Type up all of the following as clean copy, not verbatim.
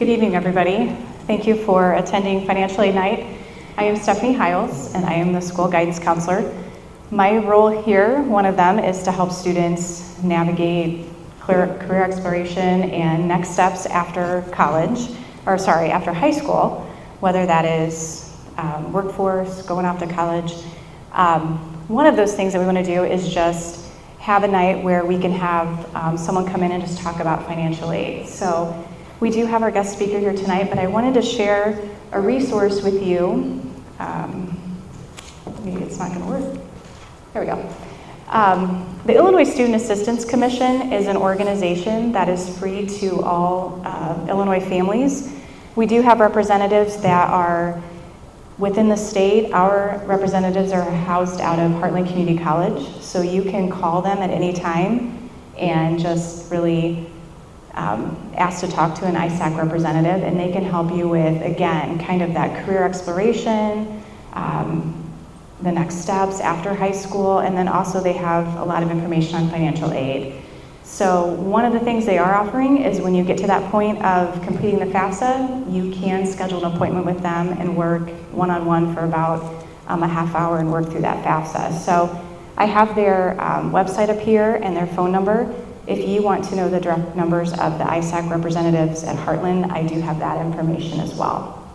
Good evening, everybody. Thank you for attending Financial Aid Night. I am Stephanie Hiles, and I am the school guidance counselor. My role here, one of them, is to help students navigate career exploration and next steps after after high school, whether that is workforce, going off to college. One of those things that we want to do is just have a night where we can have someone come in and just talk about financial aid. So we do have our guest speaker here tonight, but I wanted to share a resource with you. Maybe it's not going to work. There we go. The Illinois Student Assistance Commission is an organization that is free to all Illinois families. We do have representatives that are within the state. Our representatives are housed out of Heartland Community College, so you can call them at any time and just really ask to talk to an ISAC representative, and they can help you with, again, kind of that career exploration, the next steps after high school, and then also they have a lot of information on financial aid. So one of the things they are offering is when you get to that point of completing the FAFSA, you can schedule an appointment with them and work one-on-one for about a half hour and work through that FAFSA. So I have their website up here and their phone number. If you want to know the direct numbers of the ISAC representatives at Heartland, I do have that information as well.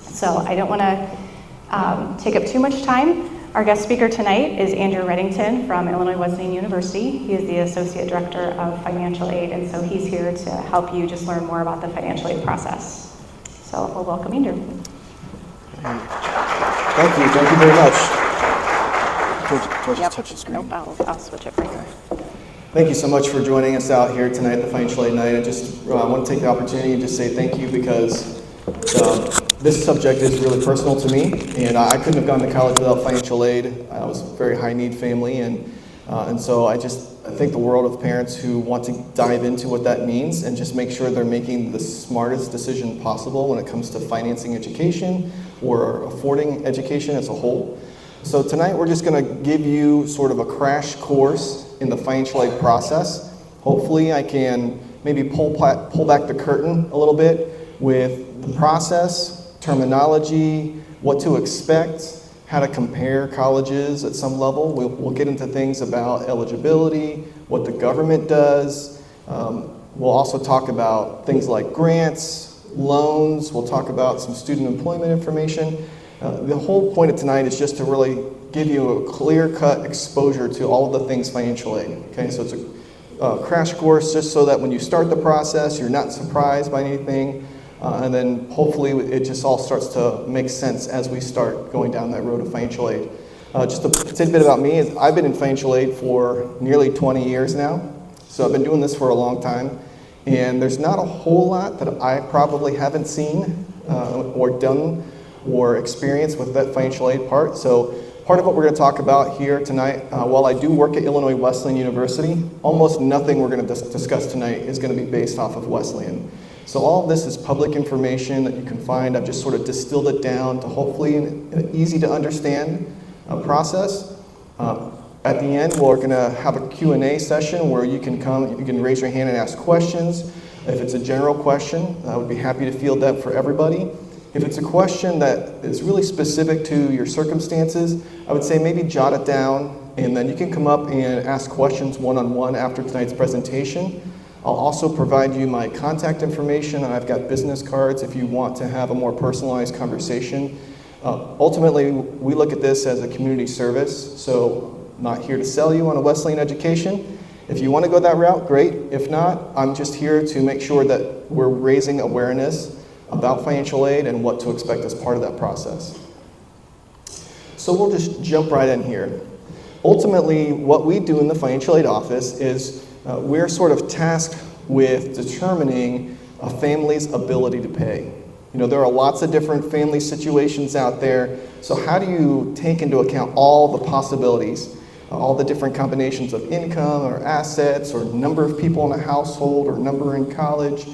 So I don't want to take up too much time. Our guest speaker tonight is Andrew Reddington from Illinois Wesleyan University. He is the Associate Director of Financial Aid, and so he's here to help you just learn more about the financial aid process. So we'll welcome Andrew. Thank you very much. Touch the screen. Nope, I'll switch it right there. Thank you so much for joining us out here tonight at the Financial Aid Night. I just want to take the opportunity and just say thank you because this subject is really personal to me, and I couldn't have gone to college without financial aid. I was a very high-need family, and so I think the world of parents who want to dive into what that means and just make sure they're making the smartest decision possible when it comes to financing education or affording education as a whole. So tonight we're just going to give you sort of a crash course in the financial aid process. Hopefully I can maybe pull back the curtain a little bit with the process, terminology, what to expect, how to compare colleges at some level. We'll get into things about eligibility, what the government does. We'll also talk about things like grants, loans. We'll talk about some student employment information. The whole point of tonight is just to really give you a clear-cut exposure to all of the things financial aid. Okay, so it's a crash course just so that when you start the process, you're not surprised by anything, and then hopefully it just all starts to make sense as we start going down that road of financial aid. Just a tidbit about me is I've been in financial aid for nearly 20 years now, so I've been doing this for a long time, and there's not a whole lot that I probably haven't seen or done or experienced with that financial aid part. So part of what we're going to talk about here tonight, while I do work at Illinois Wesleyan University, almost nothing we're going to discuss tonight is going to be based off of Wesleyan. So all of this is public information that you can find. I've just sort of distilled it down to hopefully an easy to understand process. At the end, we're going to have a Q&A session where you can raise your hand and ask questions. If it's a general question, I would be happy to field that for everybody. If it's a question that is really specific to your circumstances, I would say maybe jot it down, and then you can come up and ask questions one-on-one after tonight's presentation. I'll also provide you my contact information, and I've got business cards if you want to have a more personalized conversation. Ultimately, we look at this as a community service, so I'm not here to sell you on a Wesleyan education. If you want to go that route, great. If not, I'm just here to make sure that we're raising awareness about financial aid and what to expect as part of that process. So we'll just jump right in here. Ultimately, what we do in the financial aid office is we're sort of tasked with determining a family's ability to pay. You know, there are lots of different family situations out there, so how do you take into account all the possibilities, all the different combinations of income or assets or number of people in a household or number in college?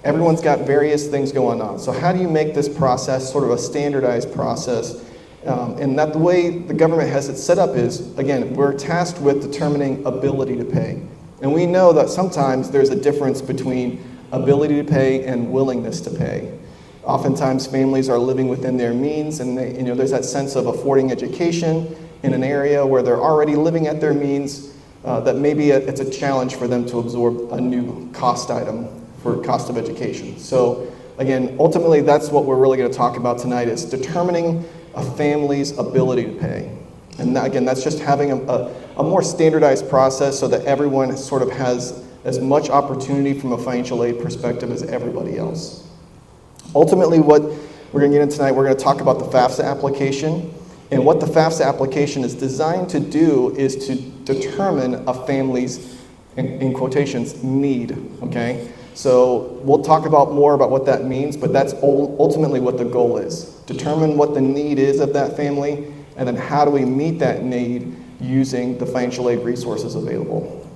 Everyone's got various things going on. So how do you make this process sort of a standardized process? And that the way the government has it set up is, again, we're tasked with determining ability to pay. And we know that sometimes there's a difference between ability to pay and willingness to pay. Oftentimes families are living within their means, and there's that sense of affording education in an area where they're already living at their means, that maybe it's a challenge for them to absorb a new cost item for cost of education. So again, ultimately that's what we're really going to talk about tonight, is determining a family's ability to pay. And again, that's just having a more standardized process so that everyone sort of has as much opportunity from a financial aid perspective as everybody else. Ultimately, what we're going to get into tonight, we're going to talk about the FAFSA application. And what the FAFSA application is designed to do is to determine a family's, in quotations, need, okay? So we'll talk about more about what that means, but that's ultimately what the goal is. Determine what the need is of that family, and then how do we meet that need using the financial aid resources available.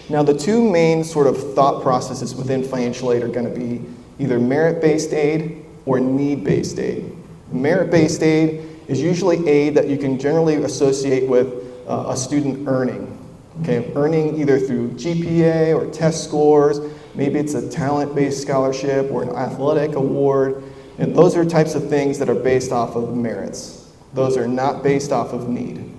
Now, the two main sort of thought processes within financial aid are going to be either merit-based aid or need-based aid. Merit-based aid is usually aid that you can generally associate with a student earning. Okay, earning either through GPA or test scores, maybe it's a talent-based scholarship or an athletic award, and those are types of things that are based off of merits. Those are not based off of need.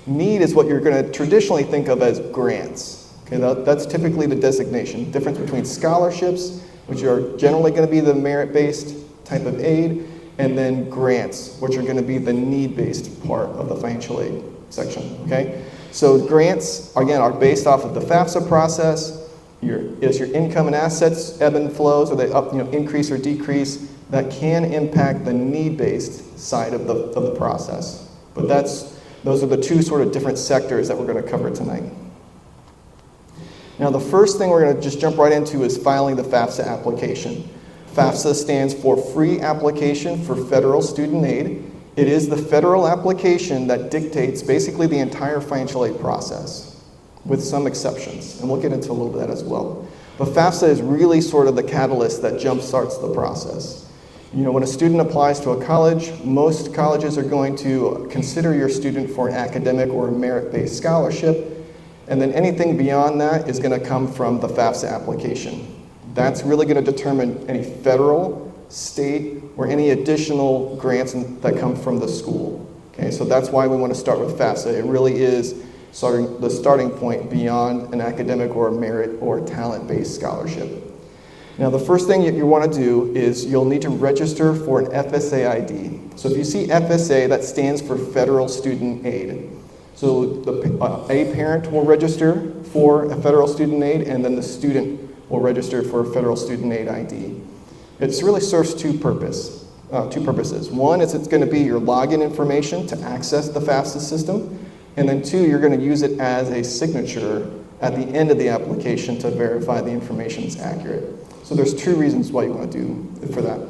Need is what you're going to traditionally think of as grants. Okay, that's typically the designation. Difference between scholarships, which are generally going to be the merit-based type of aid, and then grants, which are going to be the need-based part of the financial aid section, okay? So grants, again, are based off of the FAFSA process. As your income and assets ebb and flows, or they increase or decrease, that can impact the need-based side of the process. But those are the two sort of different sectors that we're going to cover tonight. Now, the first thing we're going to just jump right into is filing the FAFSA application. FAFSA stands for Free Application for Federal Student Aid. It is the federal application that dictates basically the entire financial aid process, with some exceptions, and we'll get into a little bit of that as well. But FAFSA is really sort of the catalyst that jumpstarts the process. When a student applies to a college, most colleges are going to consider your student for an academic or a merit-based scholarship, and then anything beyond that is going to come from the FAFSA application. That's really going to determine any federal, state, or any additional grants that come from the school. Okay, so that's why we want to start with FAFSA. It really is the starting point beyond an academic or a merit or talent-based scholarship. Now, the first thing you want to do is you'll need to register for an FSA ID. So if you see FSA, that stands for Federal Student Aid. So a parent will register for a federal student aid, and then the student will register for a federal student aid ID. It really serves two purposes. One is it's going to be your login information to access the FAFSA system, and then two, you're going to use it as a signature at the end of the application to verify the information is accurate. So there's two reasons why you want to do for that.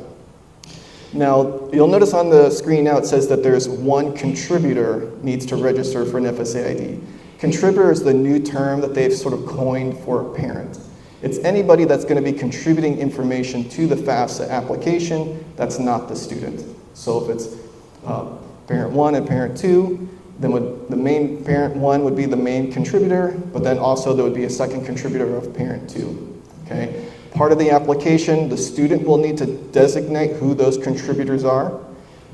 Now, you'll notice on the screen now it says that there's one contributor needs to register for an FSA ID. Contributor is the new term that they've sort of coined for a parent. It's anybody that's going to be contributing information to the FAFSA application that's not the student. So if it's parent 1 and parent 2, then the main parent 1 would be the main contributor, but then also there would be a second contributor of parent 2. Okay? Part of the application, the student will need to designate who those contributors are.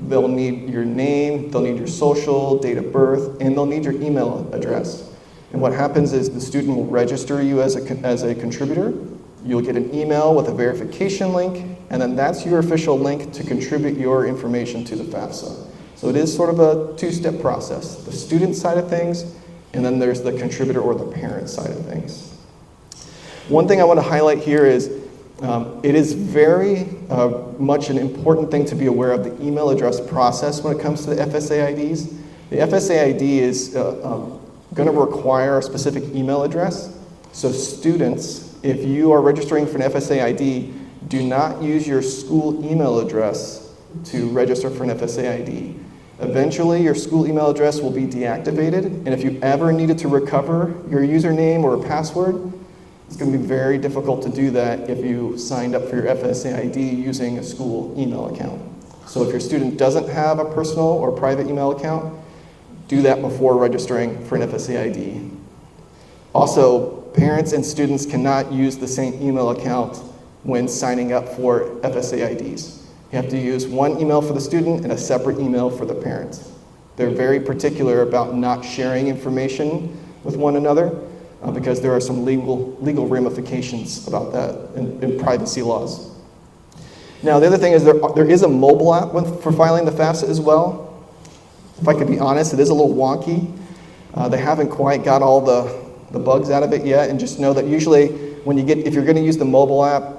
They'll need your name, they'll need your social, date of birth, and they'll need your email address. And what happens is the student will register you as a contributor. You'll get an email with a verification link, and then that's your official link to contribute your information to the FAFSA. So it is sort of a two-step process. The student side of things, and then there's the contributor or the parent side of things. One thing I want to highlight here is it is very much an important thing to be aware of the email address process when it comes to the FSA IDs. The FSA ID is going to require a specific email address. So students, if you are registering for an FSA ID, do not use your school email address to register for an FSA ID. Eventually, your school email address will be deactivated, and if you ever needed to recover your username or password, it's going to be very difficult to do that if you signed up for your FSA ID using a school email account. So if your student doesn't have a personal or private email account, do that before registering for an FSA ID. Also, parents and students cannot use the same email account when signing up for FSA IDs. You have to use one email for the student and a separate email for the parent. They're very particular about not sharing information with one another because there are some legal ramifications about that in privacy laws. Now, the other thing is there is a mobile app for filing the FAFSA as well. If I could be honest, it is a little wonky. They haven't quite got all the bugs out of it yet, and just know that usually if you're going to use the mobile app,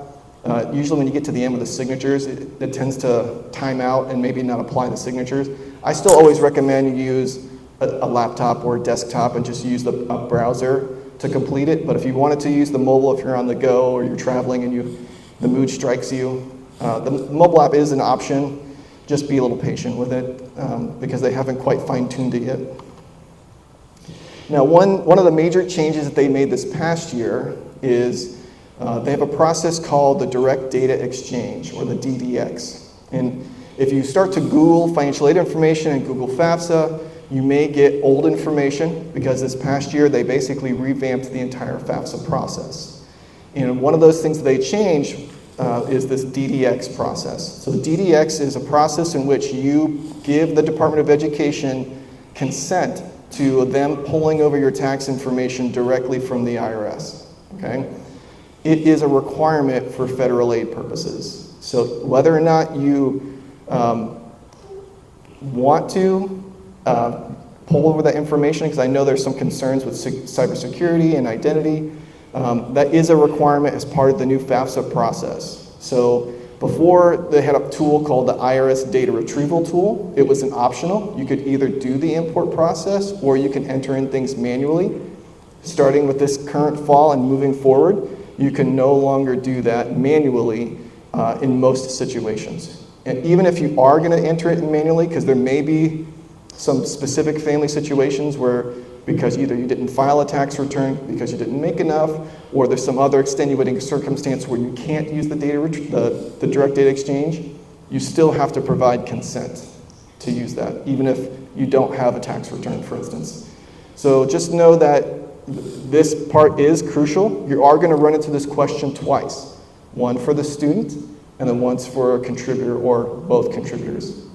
usually when you get to the end with the signatures, it tends to time out and maybe not apply the signatures. I still always recommend you use a laptop or a desktop and just use a browser to complete it. But if you wanted to use the mobile, if you're on the go or you're traveling and the mood strikes you, the mobile app is an option. Just be a little patient with it because they haven't quite fine-tuned it yet. Now, one of the major changes that they made this past year is they have a process called the Direct Data Exchange, or the DDX. And if you start to Google financial aid information and Google FAFSA, you may get old information because this past year they basically revamped the entire FAFSA process. And one of those things that they changed is this DDX process. So the DDX is a process in which you give the Department of Education consent to them pulling over your tax information directly from the IRS, okay? It is a requirement for federal aid purposes. So whether or not you want to pull over that information, because I know there's some concerns with cybersecurity and identity, that is a requirement as part of the new FAFSA process. So before, they had a tool called the IRS Data Retrieval Tool. It was an optional. You could either do the import process or you can enter in things manually. Starting with this current fall and moving forward, you can no longer do that manually in most situations. And even if you are going to enter it manually, because there may be some specific family situations where, because either you didn't file a tax return, because you didn't make enough, or there's some other extenuating circumstance where you can't use the direct data exchange, you still have to provide consent to use that, even if you don't have a tax return, for instance. So just know that this part is crucial. You are going to run into this question twice, one for the student and then once for a contributor or both contributors.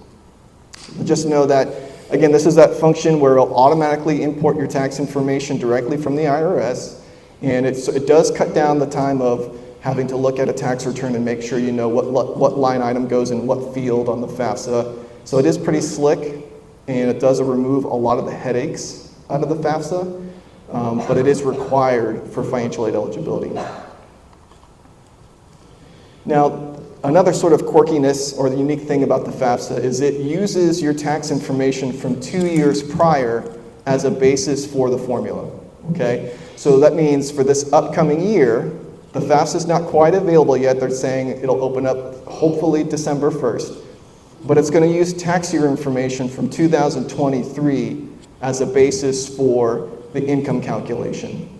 Just know that, again, this is that function where it'll automatically import your tax information directly from the IRS, and it does cut down the time of having to look at a tax return and make sure you know what line item goes in what field on the FAFSA. So it is pretty slick, and it does remove a lot of the headaches out of the FAFSA, but it is required for financial aid eligibility. Now, another sort of quirkiness or the unique thing about the FAFSA is it uses your tax information from 2 years prior as a basis for the formula, okay? So that means for this upcoming year, the FAFSA is not quite available yet. They're saying it'll open up hopefully December 1st, but it's going to use tax year information from 2023 as a basis for the income calculation.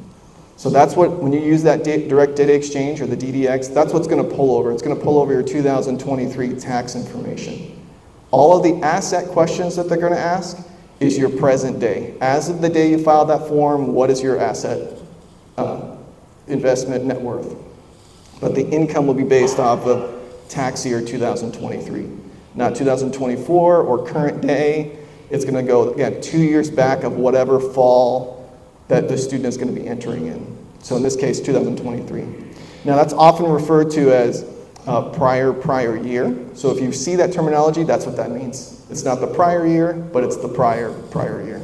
So that's when you use that direct data exchange or the DDX, that's what's going to pull over. It's going to pull over your 2023 tax information. All of the asset questions that they're going to ask is your present day. As of the day you filed that form, what is your asset, investment, net worth? But the income will be based off of tax year 2023, not 2024 or current day. It's going to go, again, 2 years back of whatever fall that the student is going to be entering in. So in this case, 2023. Now that's often referred to as prior year. So if you see that terminology, that's what that means. It's not the prior year, but it's the prior year.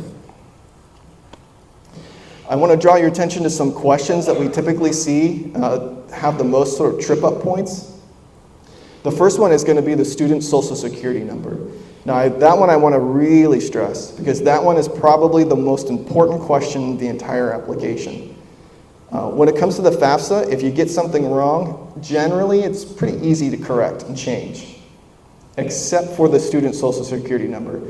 I want to draw your attention to some questions that we typically see have the most sort of trip-up points. The first one is going to be the student's social security number. Now, that one I want to really stress because that one is probably the most important question in the entire application. When it comes to the FAFSA, if you get something wrong, generally it's pretty easy to correct and change, except for the student's social security number.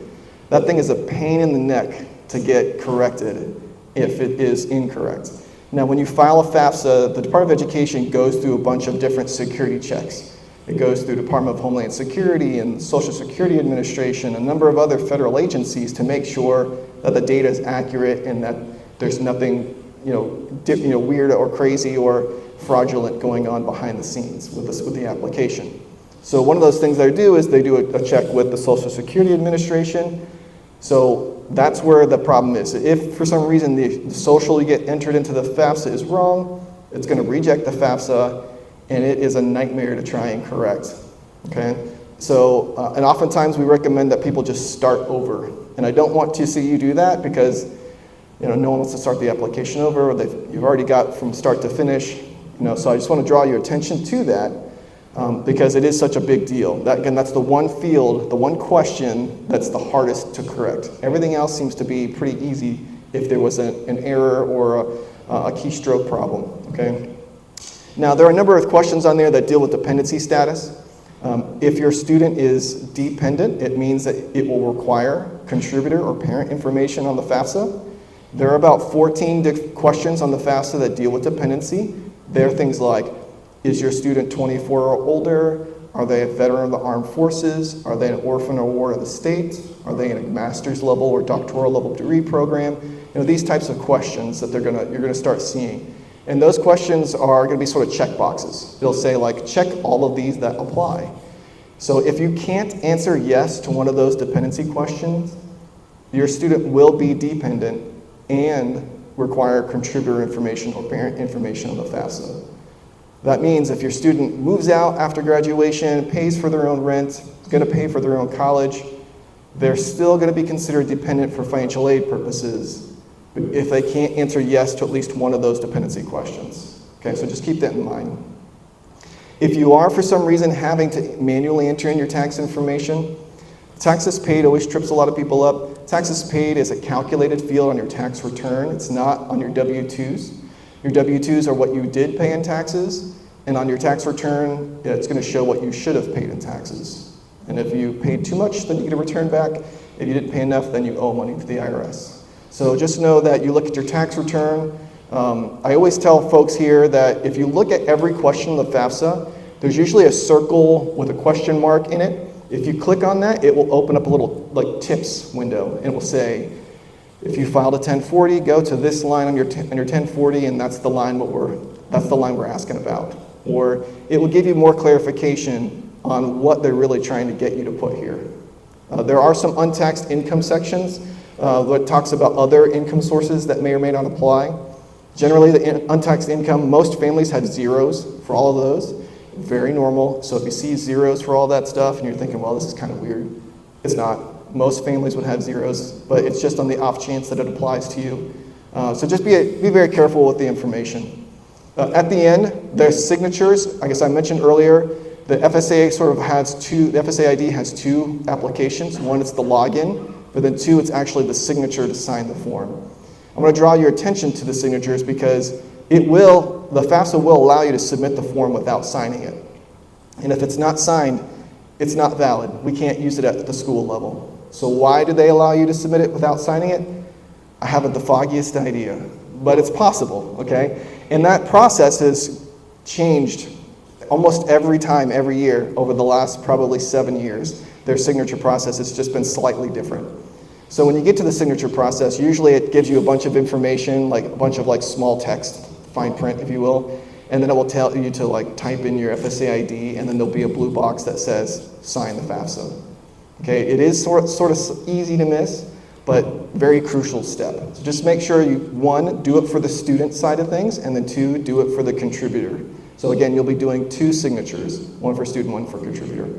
That thing is a pain in the neck to get corrected if it is incorrect. Now, when you file a FAFSA, the Department of Education goes through a bunch of different security checks. It goes through Department of Homeland Security and Social Security Administration, a number of other federal agencies to make sure that the data is accurate and that there's nothing weird or crazy or fraudulent going on behind the scenes with the application. So one of those things they do is they do a check with the Social Security Administration. So that's where the problem is. If for some reason the social you get entered into the FAFSA is wrong, it's going to reject the FAFSA, and it is a nightmare to try and correct. Okay? So, and oftentimes we recommend that people just start over. And I don't want to see you do that because no one wants to start the application over, or you've already got from start to finish. So I just want to draw your attention to that because it is such a big deal. That's the one field, the one question that's the hardest to correct. Everything else seems to be pretty easy if there was an error or a keystroke problem. Okay. Now there are a number of questions on there that deal with dependency status. If your student is dependent, it means that it will require contributor or parent information on the FAFSA. There are about 14 questions on the FAFSA that deal with dependency. They're things like, is your student 24 or older? Are they a veteran of the armed forces? Are they an orphan or ward of the state? Are they in a master's level or doctoral level degree program? These types of questions that you're gonna start seeing. And those questions are gonna be sort of check boxes. They'll say like, check all of these that apply. So if you can't answer yes to one of those dependency questions, your student will be dependent and require contributor information or parent information on the FAFSA. That means if your student moves out after graduation, pays for their own rent, is going to pay for their own college, they're still going to be considered dependent for financial aid purposes if they can't answer yes to at least one of those dependency questions. Okay, so just keep that in mind. If you are for some reason having to manually enter in your tax information, taxes paid always trips a lot of people up. Taxes paid is a calculated field on your tax return. It's not on your W-2s. Your W-2s are what you did pay in taxes, and on your tax return, it's going to show what you should have paid in taxes. And if you paid too much, then you get a return back. If you didn't pay enough, then you owe money to the IRS. So just know that you look at your tax return. I always tell folks here that if you look at every question in the FAFSA, there's usually a circle with a question mark in it. If you click on that, it will open up a little like tips window, and it will say, if you filed a 1040, go to this line on your 1040, and that's the line we're asking about. Or it will give you more clarification on what they're really trying to get you to put here. There are some untaxed income sections that talks about other income sources that may or may not apply. Generally, the untaxed income, most families have zeros for all of those. Very normal. So if you see zeros for all that stuff and you're thinking, well, this is kind of weird, it's not. Most families would have zeros, but it's just on the off chance that it applies to you. So just be very careful with the information. At the end, there's signatures. I guess I mentioned earlier, the FSA the FSA ID has two applications. One, it's the login, but then two, it's actually the signature to sign the form. I'm going to draw your attention to the signatures because the FAFSA will allow you to submit the form without signing it. And if it's not signed, it's not valid. We can't use it at the school level. So why do they allow you to submit it without signing it? I haven't the foggiest idea, but it's possible, okay? And that process has changed almost every time, every year, over the last probably 7 years. Their signature process has just been slightly different. So when you get to the signature process, usually it gives you a bunch of information, like a bunch of small text, fine print, if you will, and then it will tell you to type in your FSA ID, and then there'll be a blue box that says, sign the FAFSA. Okay, it is sort of easy to miss, but very crucial step. So just make sure you, one, do it for the student side of things, and then two, do it for the contributor. So again, you'll be doing two signatures, one for student, one for contributor.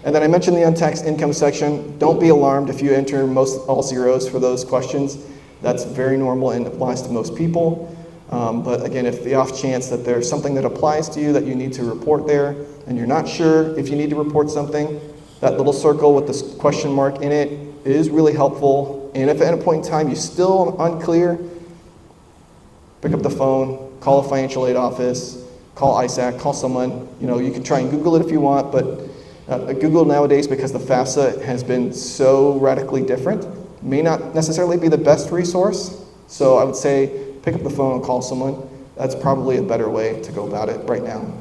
And then I mentioned the untaxed income section. Don't be alarmed if you enter all zeros for those questions. That's very normal and applies to most people. But again, if the off chance that there's something that applies to you that you need to report there, and you're not sure if you need to report something, that little circle with this question mark in it is really helpful. And if at a point in time you're still unclear, pick up the phone, call a financial aid office, call ISAC, call someone. You can try and Google it if you want, but Google nowadays, because the FAFSA has been so radically different, may not necessarily be the best resource. So I would say pick up the phone and call someone. That's probably a better way to go about it right now.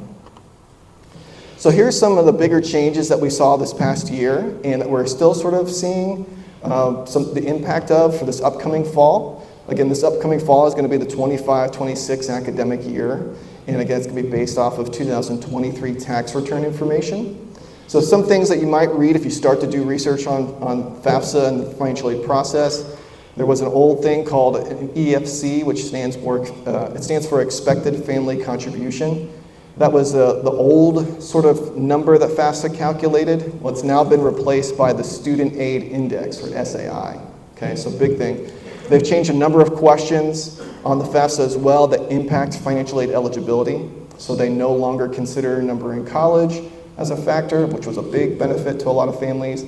So here's some of the bigger changes that we saw this past year and that we're still sort of seeing the impact of for this upcoming fall. Again, this upcoming fall is going to be the 25-26 academic year. And again, it's going to be based off of 2023 tax return information. So some things that you might read if you start to do research on FAFSA and the financial aid process. There was an old thing called an EFC, which stands for Expected Family Contribution. That was the old sort of number that FAFSA calculated. Well, it's now been replaced by the Student Aid Index, or SAI. Okay, so big thing. They've changed a number of questions on the FAFSA as well that impact financial aid eligibility. So they no longer consider number in college as a factor, which was a big benefit to a lot of families.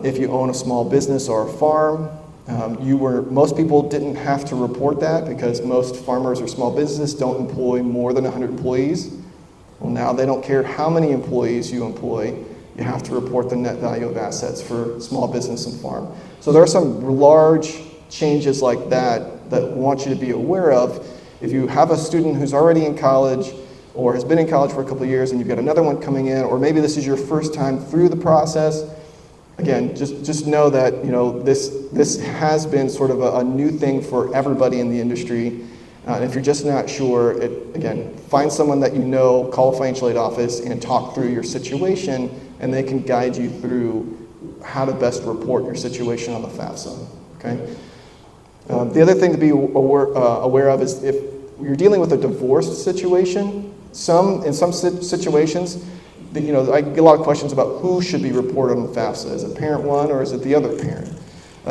If you own a small business or a farm, most people didn't have to report that because most farmers or small businesses don't employ more than 100 employees. Well, now they don't care how many employees you employ, you have to report the net value of assets for small business and farm. So there are some large changes like that I want you to be aware of. If you have a student who's already in college or has been in college for a couple of years and you've got another one coming in, or maybe this is your first time through the process, again, just know that this has been sort of a new thing for everybody in the industry. And if you're just not sure, again, find someone that you know, call a financial aid office and talk through your situation, and they can guide you through how to best report your situation on the FAFSA. Okay. The other thing to be aware of is if you're dealing with a divorced situation, in some situations, I get a lot of questions about who should be reported on the FAFSA. Is it parent one or is it the other parent?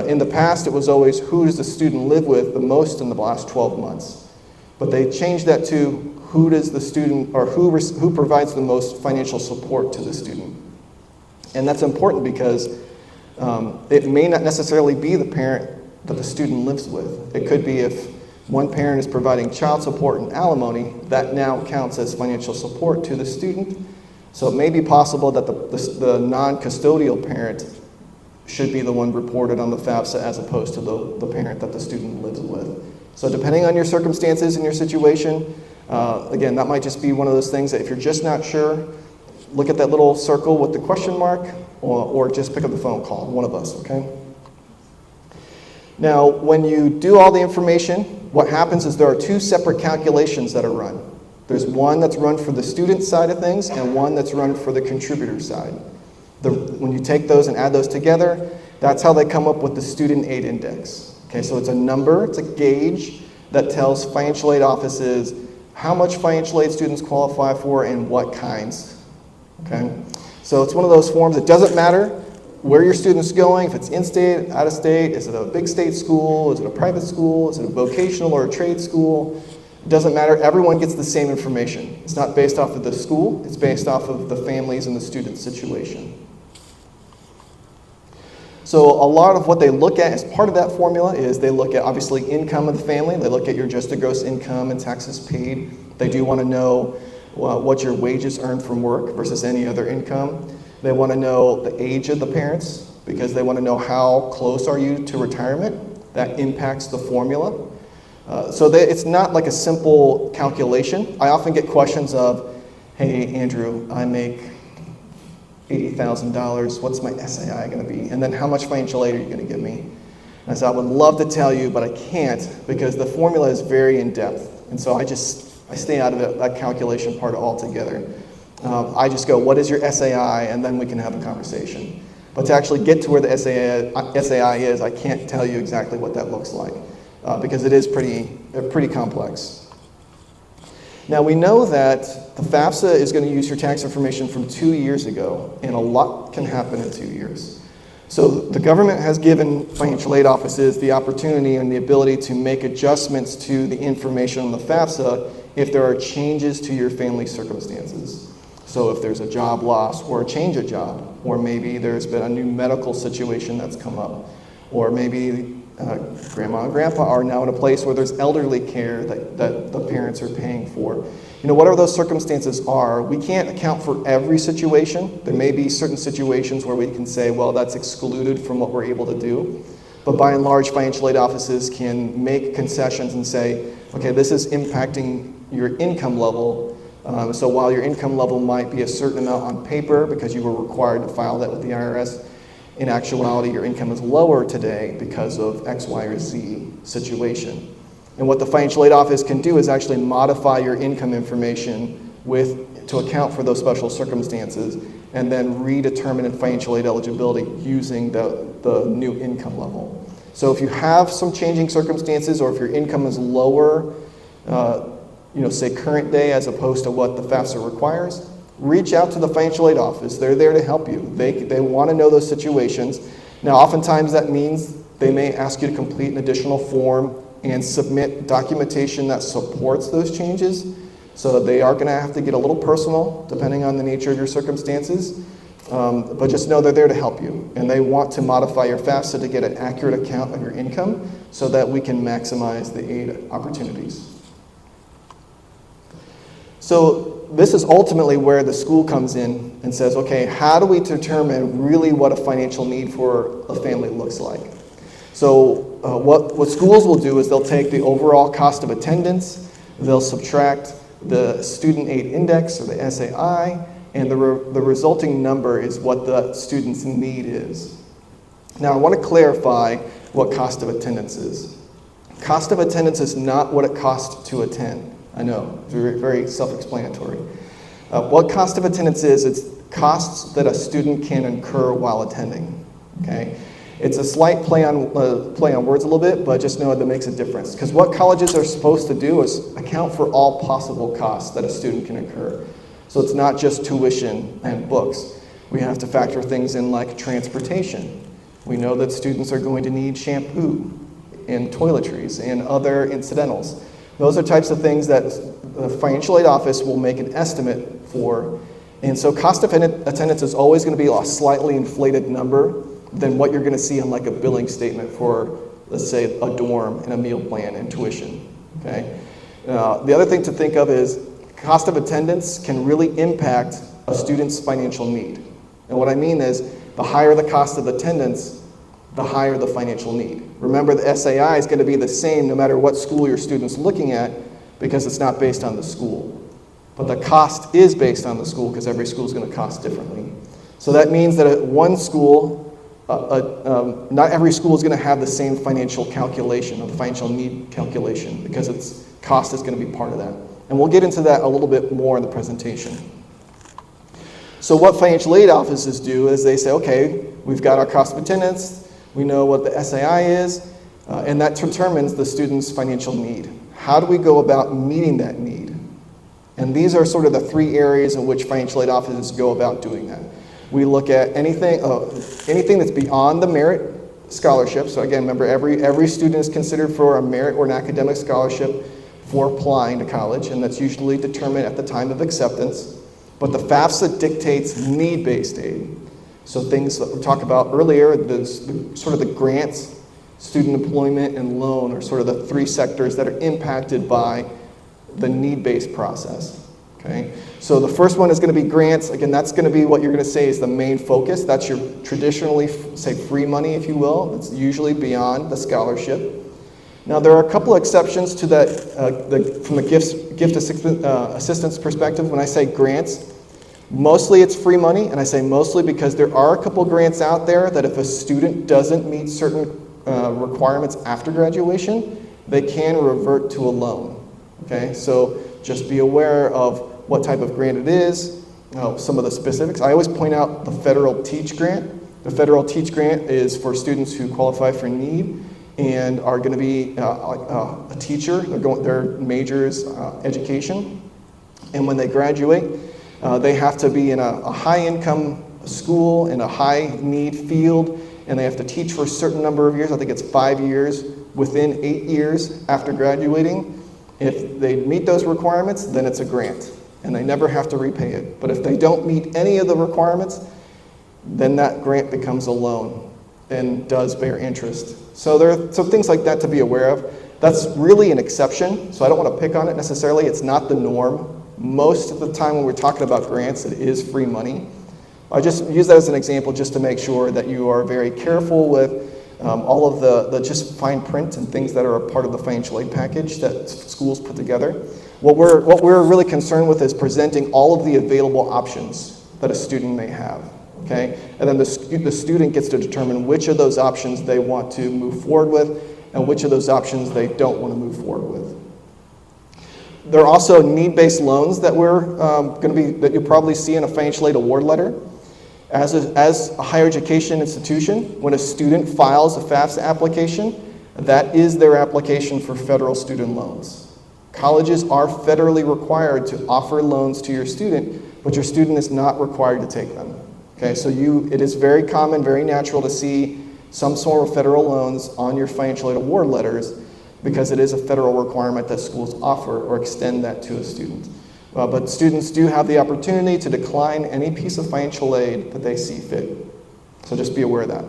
In the past, it was always who does the student live with the most in the last 12 months. But they changed that to who does the student, or who provides the most financial support to the student. And that's important because it may not necessarily be the parent that the student lives with. It could be if one parent is providing child support and alimony, that now counts as financial support to the student. So it may be possible that the non-custodial parent should be the one reported on the FAFSA as opposed to the parent that the student lives with. So depending on your circumstances and your situation, again, that might just be one of those things that if you're just not sure, look at that little circle with the question mark, or just pick up the phone, call one of us, okay? Now, when you do all the information, what happens is there are two separate calculations that are run. There's one that's run for the student side of things and one that's run for the contributor side. When you take those and add those together, that's how they come up with the Student Aid Index. Okay, so it's a number, it's a gauge that tells financial aid offices how much financial aid students qualify for and what kinds. Okay, so it's one of those forms. It doesn't matter where your student's going, if it's in-state, out-of-state, is it a big state school, is it a private school, is it a vocational or a trade school? It doesn't matter, everyone gets the same information. It's not based off of the school, it's based off of the families and the student's situation. So a lot of what they look at as part of that formula is they look at obviously income of the family, they look at your adjusted gross income and taxes paid. They do want to know what your wages earned from work versus any other income. They want to know the age of the parents because they want to know how close are you to retirement. That impacts the formula. It's not like a simple calculation. I often get questions of, hey, Andrew, I make $80,000. What's my SAI going to be? And then how much financial aid are you going to give me? And I said, I would love to tell you, but I can't because the formula is very in-depth. And so I stay out of that calculation part altogether. I just go, what is your SAI? And then we can have a conversation. But to actually get to where the SAI is, I can't tell you exactly what that looks like because it is pretty complex. Now we know that the FAFSA is going to use your tax information from 2 years ago, and a lot can happen in 2 years. So the government has given financial aid offices the opportunity and the ability to make adjustments to the information on the FAFSA if there are changes to your family circumstances. So if there's a job loss or a change of job, or maybe there's been a new medical situation that's come up, or maybe grandma and grandpa are now in a place where there's elderly care that the parents are paying for. Whatever those circumstances are, we can't account for every situation. There may be certain situations where we can say, well, that's excluded from what we're able to do. But by and large, financial aid offices can make concessions and say, okay, this is impacting your income level. So while your income level might be a certain amount on paper because you were required to file that with the IRS, in actuality your income is lower today because of X, Y, or Z situation. And what the financial aid office can do is actually modify your income information to account for those special circumstances, and then redetermine financial aid eligibility using the new income level. So if you have some changing circumstances, or if your income is lower, say current day as opposed to what the FAFSA requires, reach out to the financial aid office. They're there to help you. They want to know those situations. Now, oftentimes that means they may ask you to complete an additional form and submit documentation that supports those changes. So they are going to have to get a little personal depending on the nature of your circumstances. But just know they're there to help you. And they want to modify your FAFSA to get an accurate account of your income so that we can maximize the aid opportunities. So this is ultimately where the school comes in and says, okay, how do we determine really what a financial need for a family looks like? So what schools will do is they'll take the overall cost of attendance, they'll subtract the student aid index or the SAI, and the resulting number is what the student's need is. Now I want to clarify what cost of attendance is. Cost of attendance is not what it costs to attend. I know, it's very, very self-explanatory. What cost of attendance is, it's costs that a student can incur while attending, okay? It's a slight play on words a little bit, but just know that makes a difference. Because what colleges are supposed to do is account for all possible costs that a student can incur. So it's not just tuition and books. We have to factor things in like transportation. We know that students are going to need shampoo and toiletries and other incidentals. Those are types of things that the financial aid office will make an estimate for. And so cost of attendance is always going to be a slightly inflated number than what you're going to see on like a billing statement for, let's say, a dorm and a meal plan and tuition. Okay. The other thing to think of is cost of attendance can really impact a student's financial need. And what I mean is the higher the cost of attendance, the higher the financial need. Remember, the SAI is going to be the same no matter what school your student's looking at because it's not based on the school. But the cost is based on the school because every school is going to cost differently. So that means that at one school, not every school is going to have the same financial calculation, or the financial need calculation, because its cost is going to be part of that. And we'll get into that a little bit more in the presentation. So what financial aid offices do is they say, okay, we've got our cost of attendance, we know what the SAI is, and that determines the student's financial need. How do we go about meeting that need? And these are sort of the three areas in which financial aid offices go about doing that. We look at anything that's beyond the merit scholarship. So again, remember, every student is considered for a merit or an academic scholarship for applying to college, and that's usually determined at the time of acceptance. But the FAFSA dictates need-based aid. So things that we talked about earlier, sort of the grants, student employment, and loan are sort of the three sectors that are impacted by the need-based process. Okay? So the first one is going to be grants. Again, that's going to be what you're going to say is the main focus. That's your traditionally, say, free money, if you will. It's usually beyond the scholarship. Now, there are a couple of exceptions to that from the gift assistance perspective. When I say grants, mostly it's free money, and I say mostly because there are a couple grants out there that if a student doesn't meet certain requirements after graduation, they can revert to a loan. Okay, so just be aware of what type of grant it is, some of the specifics. I always point out the federal TEACH grant. The federal TEACH grant is for students who qualify for need and are going to be a teacher. Their major is education, and when they graduate, they have to be in a high-income school in a high-need field, and they have to teach for a certain number of years. I think it's 5 years. Within 8 years after graduating, if they meet those requirements, then it's a grant, and they never have to repay it. But if they don't meet any of the requirements, then that grant becomes a loan and does bear interest. So there are some things like that to be aware of. That's really an exception, so I don't want to pick on it necessarily. It's not the norm. Most of the time when we're talking about grants, it is free money. I just use that as an example just to make sure that you are very careful with all of the just fine print and things that are a part of the financial aid package that schools put together. What we're really concerned with is presenting all of the available options that a student may have. okay? And then the student gets to determine which of those options they want to move forward with and which of those options they don't want to move forward with. There are also need-based loans that that you'll probably see in a financial aid award letter. As a higher education institution, when a student files a FAFSA application, that is their application for federal student loans. Colleges are federally required to offer loans to your student, but your student is not required to take them. Okay, so it is very common, very natural to see some sort of federal loans on your financial aid award letters because it is a federal requirement that schools offer or extend that to a student. But students do have the opportunity to decline any piece of financial aid that they see fit. So just be aware of that.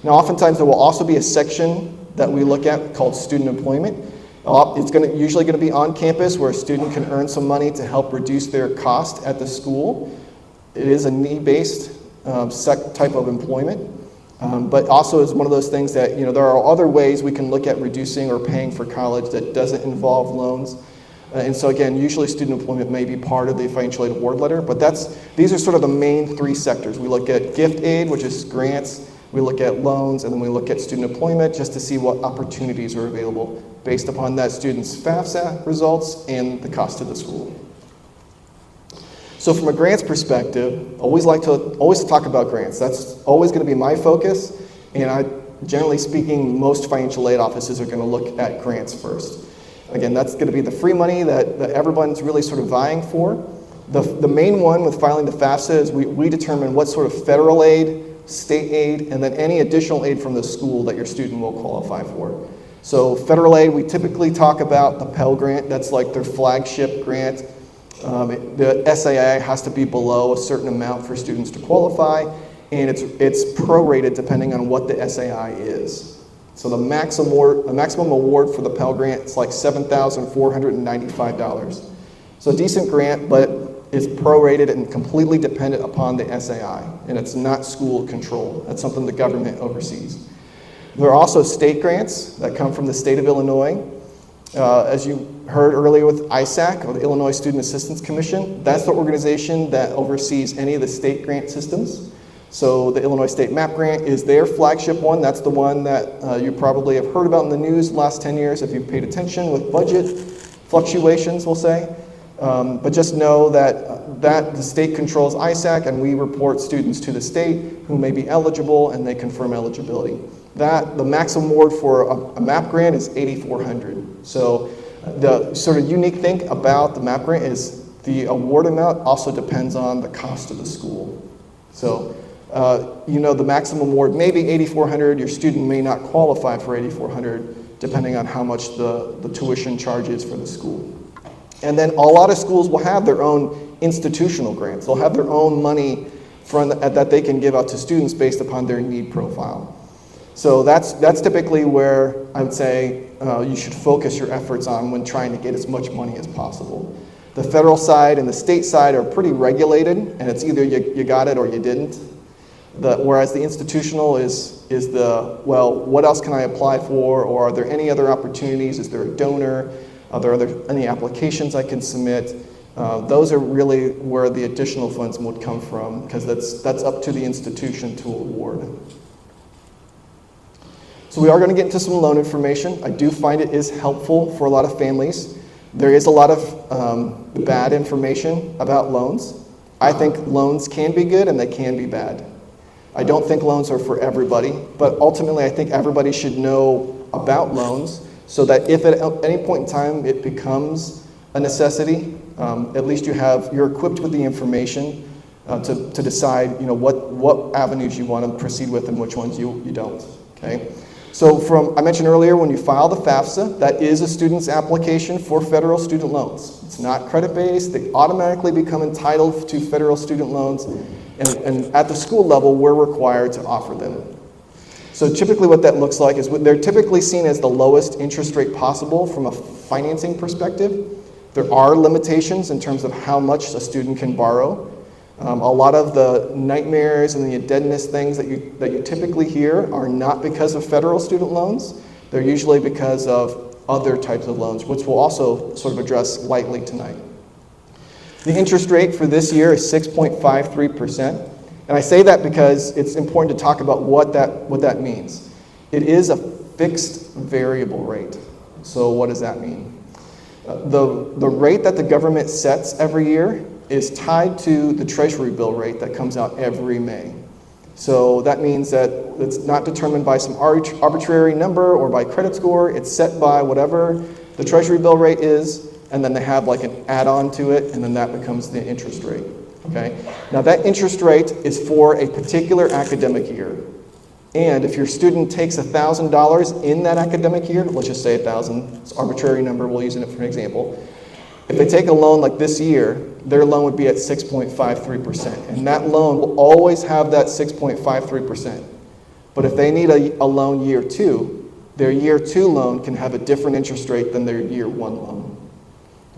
Now, oftentimes there will also be a section that we look at called student employment. It's usually going to be on campus where a student can earn some money to help reduce their cost at the school. It is a need-based type of employment, but also is one of those things that, there are other ways we can look at reducing or paying for college that doesn't involve loans. And so again, usually student employment may be part of the financial aid award letter, but these are sort of the main three sectors. We look at gift aid, which is grants, we look at loans, and then we look at student employment just to see what opportunities are available based upon that student's FAFSA results and the cost to the school. So from a grants perspective, always talk about grants. That's always going to be my focus, and generally speaking, most financial aid offices are going to look at grants first. Again, that's going to be the free money that everyone's really sort of vying for. The main one with filing the FAFSA is we determine what sort of federal aid, state aid, and then any additional aid from the school that your student will qualify for. So federal aid, we typically talk about the Pell Grant. That's like their flagship grant. The SAI has to be below a certain amount for students to qualify, and it's prorated depending on what the SAI is. So the maximum award for the Pell Grant is like $7,495. So a decent grant, but it's prorated and completely dependent upon the SAI, and it's not school controlled. That's something the government oversees. There are also state grants that come from the state of Illinois. As you heard earlier with ISAC, or the Illinois Student Assistance Commission, that's the organization that oversees any of the state grant systems. So the Illinois State MAP Grant is their flagship one. That's the one that you probably have heard about in the news the last 10 years if you've paid attention with budget fluctuations, we'll say. But just know that the state controls ISAC, and we report students to the state who may be eligible, and they confirm eligibility. The maximum award for a MAP grant is $8,400. So the sort of unique thing about the MAP grant is the award amount also depends on the cost of the school. So the maximum award may be $8,400. Your student may not qualify for $8,400 depending on how much the tuition charge is for the school. And then a lot of schools will have their own institutional grants. They'll have their own money that they can give out to students based upon their need profile. So that's typically where I would say you should focus your efforts on when trying to get as much money as possible. The federal side and the state side are pretty regulated, and it's either you got it or you didn't. Whereas the institutional is what else can I apply for, or are there any other opportunities? Is there a donor? Are there any applications I can submit? Those are really where the additional funds would come from, because that's up to the institution to award. So we are going to get into some loan information. I do find it is helpful for a lot of families. There is a lot of bad information about loans. I think loans can be good and they can be bad. I don't think loans are for everybody, but ultimately I think everybody should know about loans so that if at any point in time it becomes a necessity, at least you're equipped with the information to decide what avenues you want to proceed with and which ones you don't. Okay? So I mentioned earlier, when you file the FAFSA, that is a student's application for federal student loans. It's not credit-based. They automatically become entitled to federal student loans, and at the school level, we're required to offer them. So typically what that looks like is they're typically seen as the lowest interest rate possible from a financing perspective. There are limitations in terms of how much a student can borrow. A lot of the nightmares and the indebtedness things that you typically hear are not because of federal student loans. They're usually because of other types of loans, which we'll also sort of address lightly tonight. The interest rate for this year is 6.53%. And I say that because it's important to talk about what that means. It is a fixed variable rate. So what does that mean? The rate that the government sets every year is tied to the Treasury bill rate that comes out every May. So that means that it's not determined by some arbitrary number or by credit score. It's set by whatever the Treasury bill rate is, and then they have like an add-on to it, and then that becomes the interest rate. Okay? Now that interest rate is for a particular academic year. And if your student takes $1,000 in that academic year, let's just say 1,000, it's an arbitrary number, we'll use it for an example. If they take a loan like this year, their loan would be at 6.53%. And that loan will always have that 6.53%. But if they need a loan year two, their year two loan can have a different interest rate than their year one loan.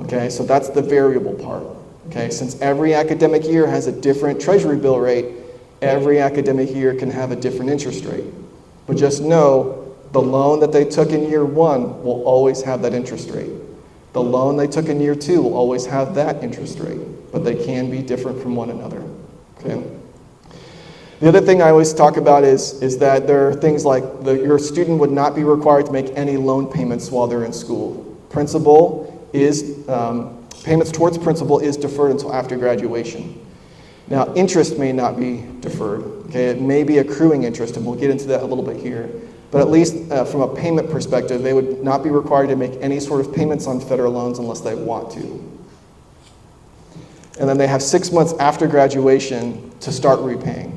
Okay, so that's the variable part. Okay, since every academic year has a different Treasury bill rate, every academic year can have a different interest rate. But just know, the loan that they took in year one will always have that interest rate. The loan they took in year two will always have that interest rate, but they can be different from one another. Okay? The other thing I always talk about is that there are things like your student would not be required to make any loan payments while they're in school. Payments towards principal is deferred until after graduation. Now, interest may not be deferred. Okay? It may be accruing interest, and we'll get into that a little bit here. But at least from a payment perspective, they would not be required to make any sort of payments on federal loans unless they want to. And then they have 6 months after graduation to start repaying.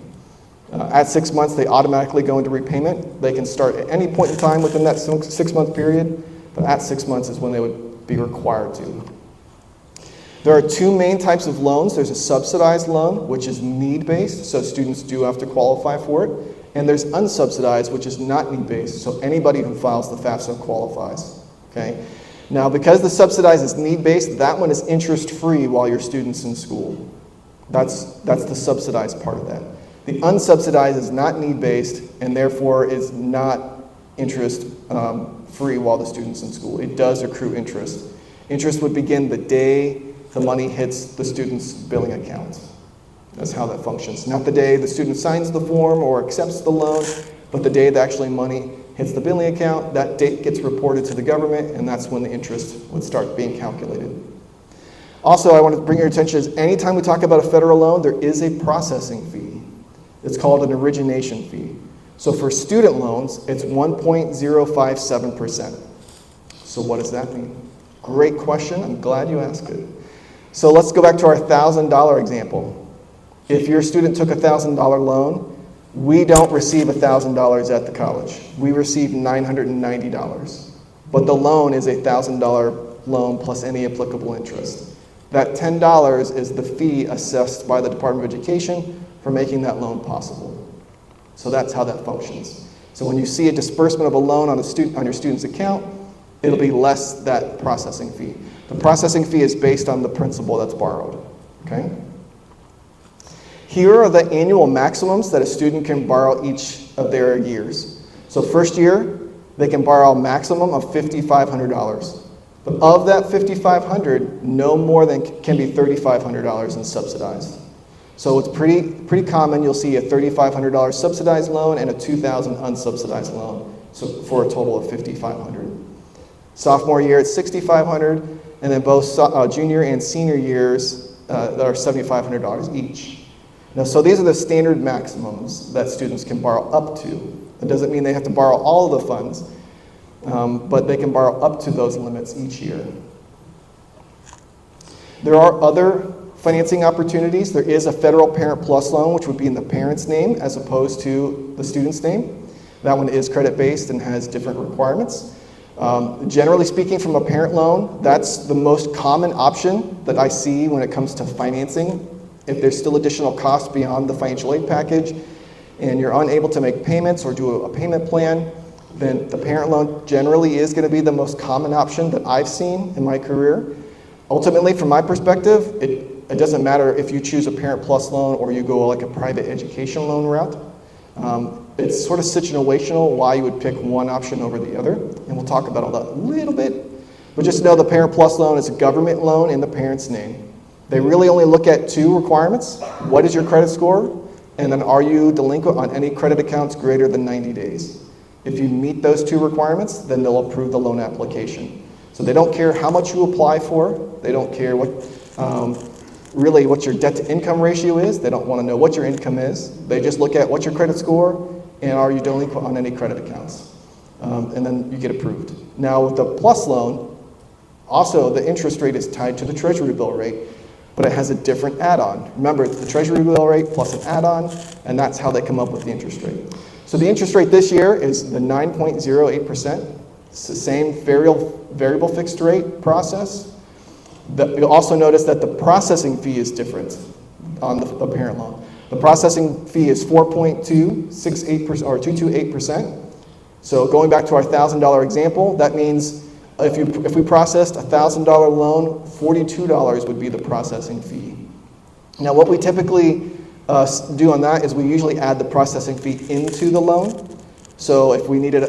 At 6 months, they automatically go into repayment. They can start at any point in time within that 6 month period, but at 6 months is when they would be required to. There are two main types of loans. There's a subsidized loan, which is need-based, so students do have to qualify for it. And there's unsubsidized, which is not need-based, so anybody who files the FAFSA qualifies. Okay? Now, because the subsidized is need-based, that one is interest-free while your student's in school. That's the subsidized part of that. The unsubsidized is not need-based, and therefore is not interest-free while the student's in school. It does accrue interest. Interest would begin the day the money hits the student's billing account. That's how that functions. Not the day the student signs the form or accepts the loan, but the day that actually money hits the billing account, that date gets reported to the government, and that's when the interest would start being calculated. Also, I want to bring your attention is anytime we talk about a federal loan, there is a processing fee. It's called an origination fee. So for student loans, it's 1.057%. So what does that mean? Great question. I'm glad you asked it. So let's go back to our $1,000 example. If your student took a $1,000 loan, we don't receive $1,000 at the college. We receive $990. But the loan is a $1,000 loan plus any applicable interest. That $10 is the fee assessed by the Department of Education for making that loan possible. So that's how that functions. So when you see a disbursement of a loan on your student's account, it'll be less that processing fee. The processing fee is based on the principal that's borrowed. Okay? Here are the annual maximums that a student can borrow each of their years. So first year, they can borrow a maximum of $5,500. But of that $5,500, no more than can be $3,500 in subsidized. So it's pretty common. You'll see a $3,500 subsidized loan and a $2,000 unsubsidized loan. So for a total of $5,500. Sophomore year, it's $6,500, and then both junior and senior years that are $7,500 each. Now, so these are the standard maximums that students can borrow up to. It doesn't mean they have to borrow all of the funds, but they can borrow up to those limits each year. There are other financing opportunities. There is a federal Parent Plus loan, which would be in the parent's name as opposed to the student's name. That one is credit-based and has different requirements. Generally speaking, from a parent loan, that's the most common option that I see when it comes to financing. If there's still additional costs beyond the financial aid package and you're unable to make payments or do a payment plan, then the parent loan generally is going to be the most common option that I've seen in my career. Ultimately, from my perspective, it doesn't matter if you choose a Parent Plus loan or you go like a private education loan route. It's sort of situational why you would pick one option over the other, and we'll talk about all that a little bit. But just know the Parent Plus loan is a government loan in the parent's name. They really only look at two requirements. What is your credit score? And then are you delinquent on any credit accounts greater than 90 days? If you meet those two requirements, then they'll approve the loan application. So they don't care how much you apply for. They don't care really what your debt to income ratio is. They don't want to know what your income is. They just look at what's your credit score and are you delinquent on any credit accounts. And then you get approved. Now with the PLUS loan, also the interest rate is tied to the Treasury bill rate, but it has a different add-on. Remember, it's the Treasury bill rate plus an add-on, and that's how they come up with the interest rate. So the interest rate this year is the 9.08%. It's the same variable fixed rate process. You'll also notice that the processing fee is different on the parent loan. The processing fee is 4.268% or 228%. So going back to our $1,000 example, that means if we processed a $1,000 loan, $42 would be the processing fee. Now what we typically do on that is we usually add the processing fee into the loan. So if we needed a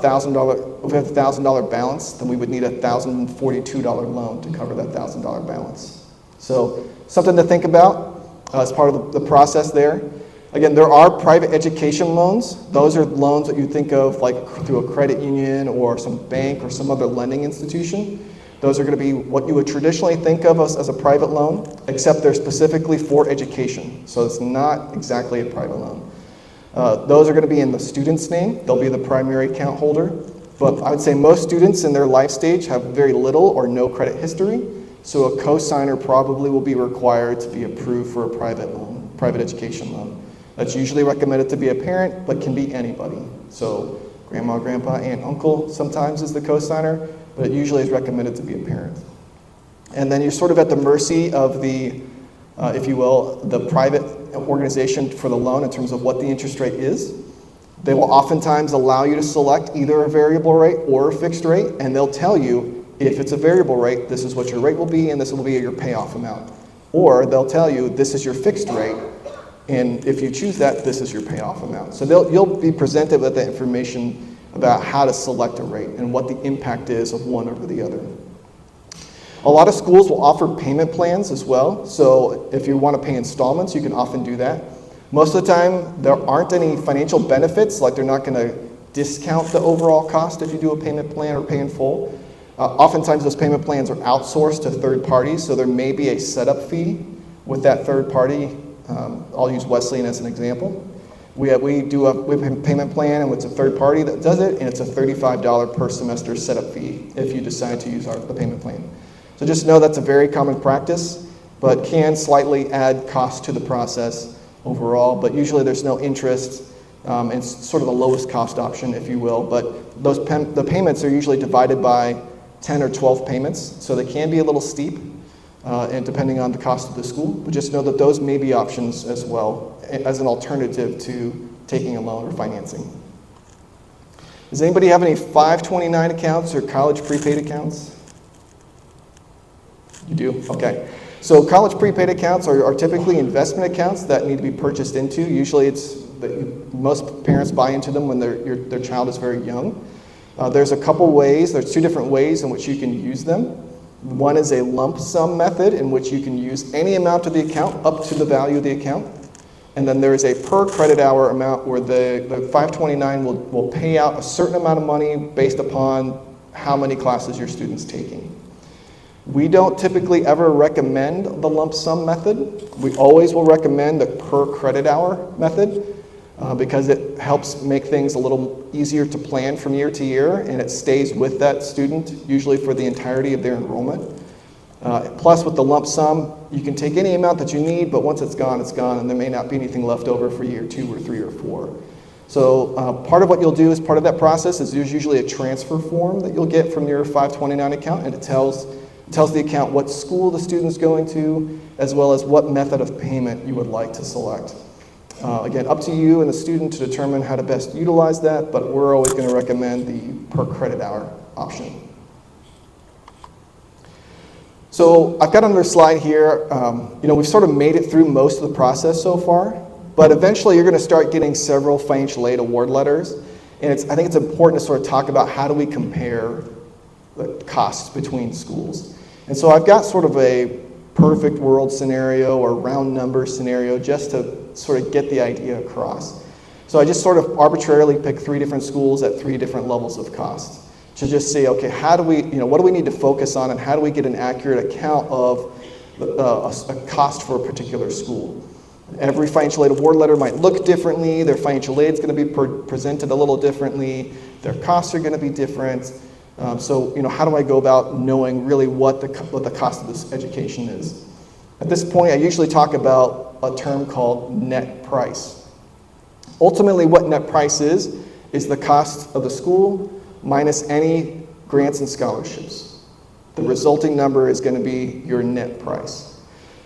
$1,000, if we have a $1,000 balance, then we would need a $1,042 loan to cover that $1,000 balance. So something to think about as part of the process there. Again, there are private education loans. Those are loans that you think of like through a credit union or some bank or some other lending institution. Those are going to be what you would traditionally think of as a private loan, except they're specifically for education. So it's not exactly a private loan. Those are going to be in the student's name. They'll be the primary account holder. But I would say most students in their life stage have very little or no credit history. So a co-signer probably will be required to be approved for a private loan, private education loan. That's usually recommended to be a parent, but can be anybody. So grandma, grandpa, aunt, uncle sometimes is the co-signer, but it usually is recommended to be a parent. And then you're sort of at the mercy of the, if you will, the private organization for the loan in terms of what the interest rate is. They will oftentimes allow you to select either a variable rate or a fixed rate, and they'll tell you if it's a variable rate, this is what your rate will be, and this will be your payoff amount. Or they'll tell you this is your fixed rate, and if you choose that, this is your payoff amount. So you'll be presented with the information about how to select a rate and what the impact is of one over the other. A lot of schools will offer payment plans as well. So if you want to pay installments, you can often do that. Most of the time, there aren't any financial benefits, like they're not going to discount the overall cost if you do a payment plan or pay in full. Oftentimes, those payment plans are outsourced to third parties, so there may be a setup fee with that third party. I'll use Wesleyan as an example. We have a payment plan, and it's a third party that does it, and it's a $35 per semester setup fee if you decide to use the payment plan. So just know that's a very common practice, but can slightly add cost to the process overall, but usually there's no interest. It's sort of the lowest cost option, if you will, but the payments are usually divided by 10 or 12 payments, so they can be a little steep. And depending on the cost of the school, but just know that those may be options as well as an alternative to taking a loan or financing. Does anybody have any 529 accounts or college prepaid accounts? You do? Okay. So college prepaid accounts are typically investment accounts that need to be purchased into. Usually most parents buy into them when their child is very young. There's a couple ways, there's two different ways in which you can use them. One is a lump sum method in which you can use any amount of the account up to the value of the account. And then there is a per credit hour amount where the 529 will pay out a certain amount of money based upon how many classes your student's taking. We don't typically ever recommend the lump sum method. We always will recommend the per credit hour method because it helps make things a little easier to plan from year to year, and it stays with that student usually for the entirety of their enrollment. Plus with the lump sum, you can take any amount that you need, but once it's gone, and there may not be anything left over for year 2 or 3 or 4. So part of what you'll do as part of that process is there's usually a transfer form that you'll get from your 529 account, and it tells the account what school the student's going to, as well as what method of payment you would like to select. Again, up to you and the student to determine how to best utilize that, but we're always going to recommend the per credit hour option. So I've got another slide here. We've sort of made it through most of the process so far, but eventually you're going to start getting several financial aid award letters, and I think it's important to sort of talk about how do we compare the costs between schools. And so I've got sort of a perfect world scenario or round number scenario just to sort of get the idea across. So I just sort of arbitrarily picked 3 different schools at 3 different levels of cost to just say, okay, how do we, what do we need to focus on, and how do we get an accurate account of a cost for a particular school? Every financial aid award letter might look differently. Their financial aid is going to be presented a little differently. Their costs are going to be different. So how do I go about knowing really what the cost of this education is? At this point, I usually talk about a term called net price. Ultimately, what net price is the cost of the school minus any grants and scholarships. The resulting number is going to be your net price.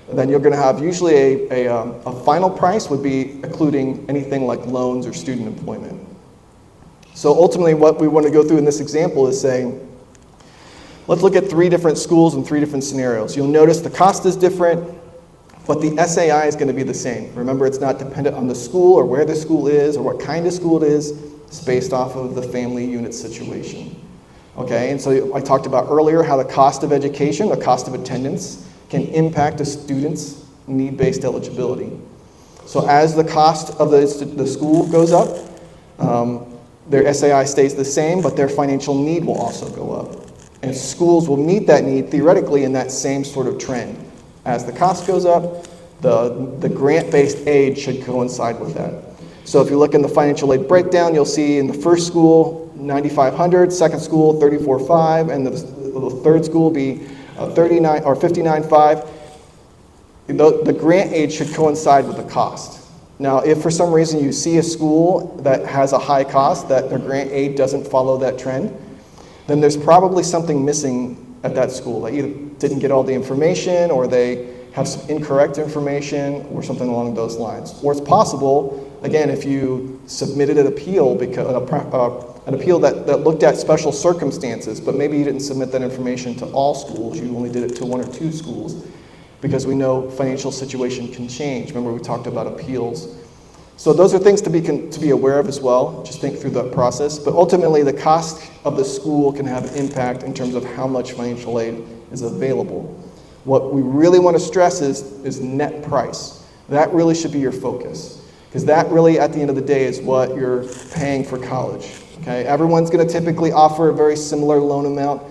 And then you're going to have usually a final price would be including anything like loans or student employment. So ultimately what we want to go through in this example is saying, let's look at 3 different schools and 3 different scenarios. You'll notice the cost is different, but the SAI is going to be the same. Remember, it's not dependent on the school or where the school is or what kind of school it is. It's based off of the family unit situation. Okay, and so I talked about earlier how the cost of education, the cost of attendance, can impact a student's need-based eligibility. So as the cost of the school goes up, their SAI stays the same, but their financial need will also go up. And schools will meet that need theoretically in that same sort of trend. As the cost goes up, the grant-based aid should coincide with that. So if you look in the financial aid breakdown, you'll see in the first school, $9,500, second school, $34,500, and the third school will be $39,000 or $59,500. The grant aid should coincide with the cost. Now, if for some reason you see a school that has a high cost, that their grant aid doesn't follow that trend, then there's probably something missing at that school. They either didn't get all the information, or they have some incorrect information, or something along those lines. Or it's possible, again, if you submitted an appeal, an appeal that looked at special circumstances, but maybe you didn't submit that information to all schools, you only did it to 1 or 2 schools, because we know financial situation can change. Remember, we talked about appeals. So those are things to be aware of as well. Just think through that process. But ultimately, the cost of the school can have an impact in terms of how much financial aid is available. What we really want to stress is net price. That really should be your focus, because that really, at the end of the day, is what you're paying for college. Okay? Everyone's going to typically offer a very similar loan amount.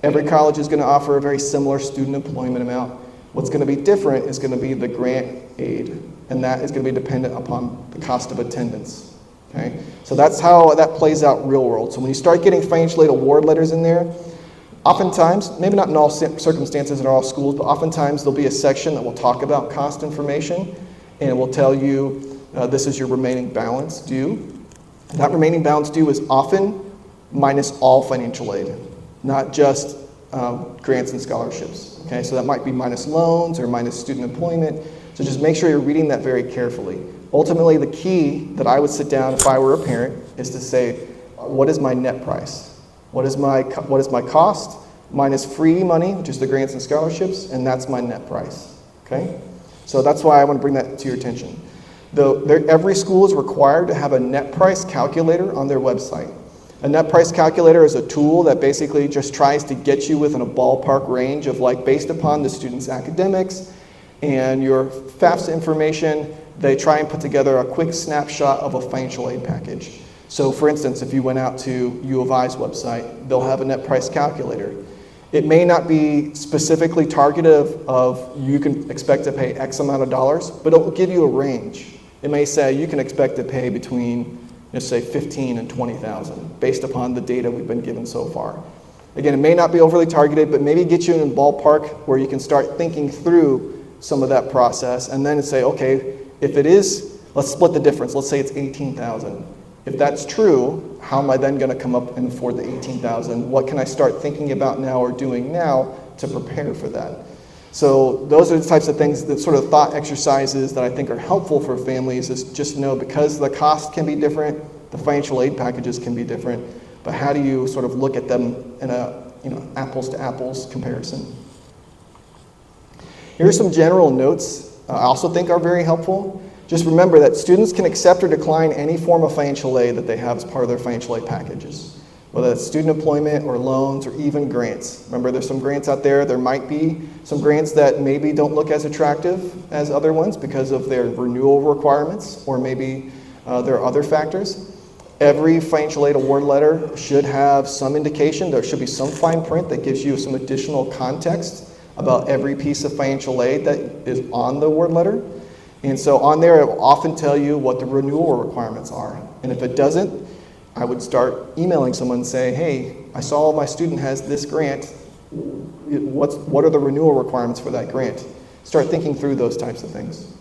Every college is going to offer a very similar student employment amount. What's going to be different is going to be the grant aid, and that is going to be dependent upon the cost of attendance. Okay? So that's how that plays out real world. So when you start getting financial aid award letters in there, oftentimes, maybe not in all circumstances in all schools, but oftentimes there'll be a section that will talk about cost information, and it will tell you this is your remaining balance due. That remaining balance due is often minus all financial aid, not just grants and scholarships. Okay, so that might be minus loans or minus student employment. So just make sure you're reading that very carefully. Ultimately, the key that I would sit down if I were a parent is to say, what is my net price? What is my cost minus free money, which is the grants and scholarships, and that's my net price. Okay, so that's why I want to bring that to your attention. Every school is required to have a net price calculator on their website. A net price calculator is a tool that basically just tries to get you within a ballpark range of, like, based upon the student's academics and your FAFSA information, they try and put together a quick snapshot of a financial aid package. So for instance, if you went out to U of I's website, they'll have a net price calculator. It may not be specifically targeted of you can expect to pay X amount of dollars, but it will give you a range. It may say you can expect to pay between, let's say, $15,000 and $20,000 based upon the data we've been given so far. Again, it may not be overly targeted, but maybe get you in a ballpark where you can start thinking through some of that process, and then say, okay, if it is, let's split the difference. Let's say it's $18,000. If that's true, how am I then going to come up and afford the $18,000? What can I start thinking about now or doing now to prepare for that? So those are the types of things, that sort of thought exercises that I think are helpful for families, is just know, because the cost can be different, the financial aid packages can be different, but how do you sort of look at them in a apples to apples comparison? Here are some general notes I also think are very helpful. Just remember that students can accept or decline any form of financial aid that they have as part of their financial aid packages. whether that's student employment or loans or even grants. Remember, there's some grants out there. There might be some grants that maybe don't look as attractive as other ones because of their renewal requirements, or maybe there are other factors. Every financial aid award letter should have some indication. There should be some fine print that gives you some additional context about every piece of financial aid that is on the award letter. And so on there, it will often tell you what the renewal requirements are. And if it doesn't, I would start emailing someone and say, hey, I saw my student has this grant. What are the renewal requirements for that grant? Start thinking through those types of things.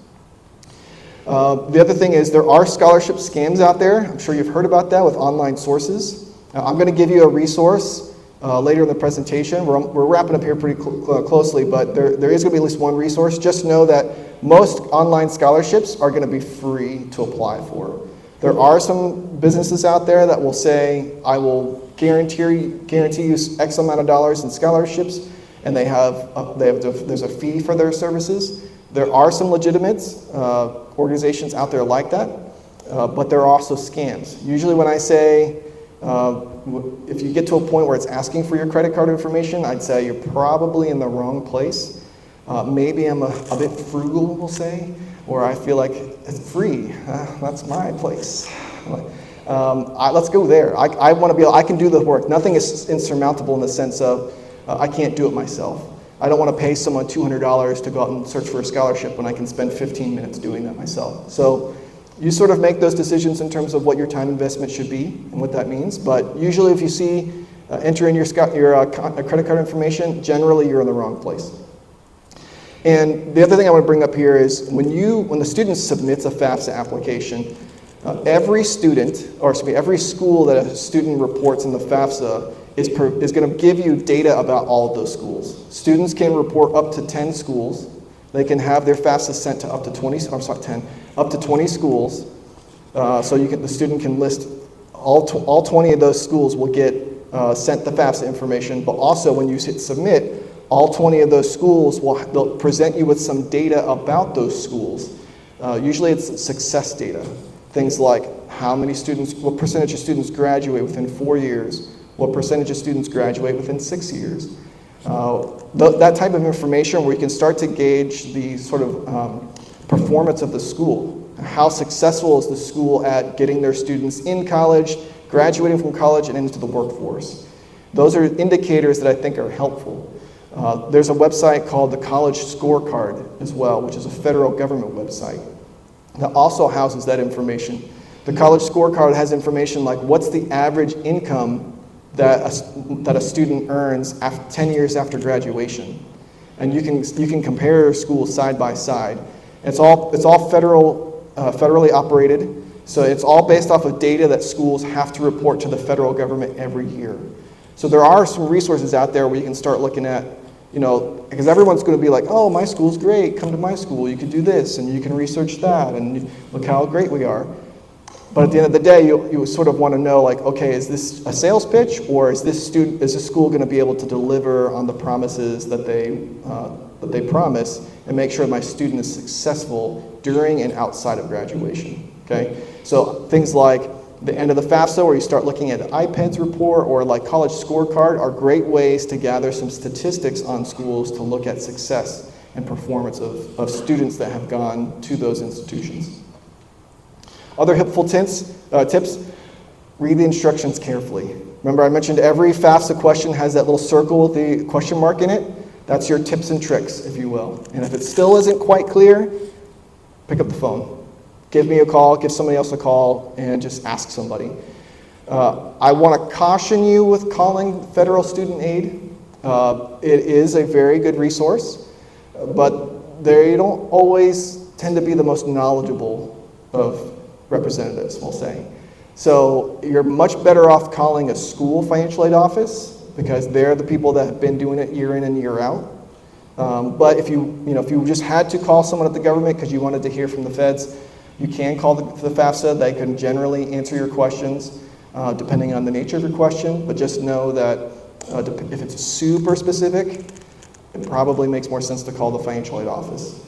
The other thing is there are scholarship scams out there. I'm sure you've heard about that with online sources. I'm going to give you a resource later in the presentation. We're wrapping up here pretty closely, but there is going to be at least one resource. Just know that most online scholarships are going to be free to apply for. There are some businesses out there that will say, I will guarantee you X amount of dollars in scholarships, and there's a fee for their services. There are some legitimate organizations out there like that, but there are also scams. Usually when I say, if you get to a point where it's asking for your credit card information, I'd say you're probably in the wrong place. Maybe I'm a bit frugal, we'll say, or I feel like it's free. That's my place. Let's go there. I want to be able, I can do the work. Nothing is insurmountable in the sense of I can't do it myself. I don't want to pay someone $200 to go out and search for a scholarship when I can spend 15 minutes doing that myself. So you sort of make those decisions in terms of what your time investment should be and what that means. But usually if you see enter in your credit card information, generally you're in the wrong place. And the other thing I want to bring up here is when the student submits a FAFSA application, every school that a student reports in the FAFSA is going to give you data about all of those schools. Students can report up to 10 schools. They can have their FAFSA sent to up to 20 schools. So the student can list all 20 of those schools will get sent the FAFSA information, but also when you hit submit, all 20 of those schools they'll present you with some data about those schools. Usually it's success data. Things like what percentage of students graduate within 4 years, what percentage of students graduate within 6 years. That type of information where you can start to gauge the sort of performance of the school. How successful is the school at getting their students in college, graduating from college, and into the workforce. Those are indicators that I think are helpful. There's a website called the College Scorecard as well, which is a federal government website that also houses that information. The College Scorecard has information like what's the average income that a student earns 10 years after graduation. And you can compare schools side by side. It's all federally operated, so it's all based off of data that schools have to report to the federal government every year. So there are some resources out there where you can start looking at, because everyone's going to be like, oh, my school's great, come to my school, you can do this, and you can research that, and look how great we are. But at the end of the day, you sort of want to know, like, okay, is this a sales pitch, or is this school going to be able to deliver on the promises that they promise and make sure my student is successful during and outside of graduation? Okay, so things like the end of the FAFSA, where you start looking at the IPEDS report, or like College Scorecard, are great ways to gather some statistics on schools to look at success and performance of students that have gone to those institutions. Other helpful tips, read the instructions carefully. Remember, I mentioned every FAFSA question has that little circle with the question mark in it. That's your tips and tricks, if you will. And if it still isn't quite clear, pick up the phone. Give me a call, give somebody else a call, and just ask somebody. I want to caution you with calling Federal Student Aid. It is a very good resource, but they don't always tend to be the most knowledgeable of representatives, we'll say. So you're much better off calling a school financial aid office, because they're the people that have been doing it year in and year out. But if you just had to call someone at the government because you wanted to hear from the feds, you can call the FAFSA. They can generally answer your questions depending on the nature of your question, but just know that if it's super specific, it probably makes more sense to call the financial aid office.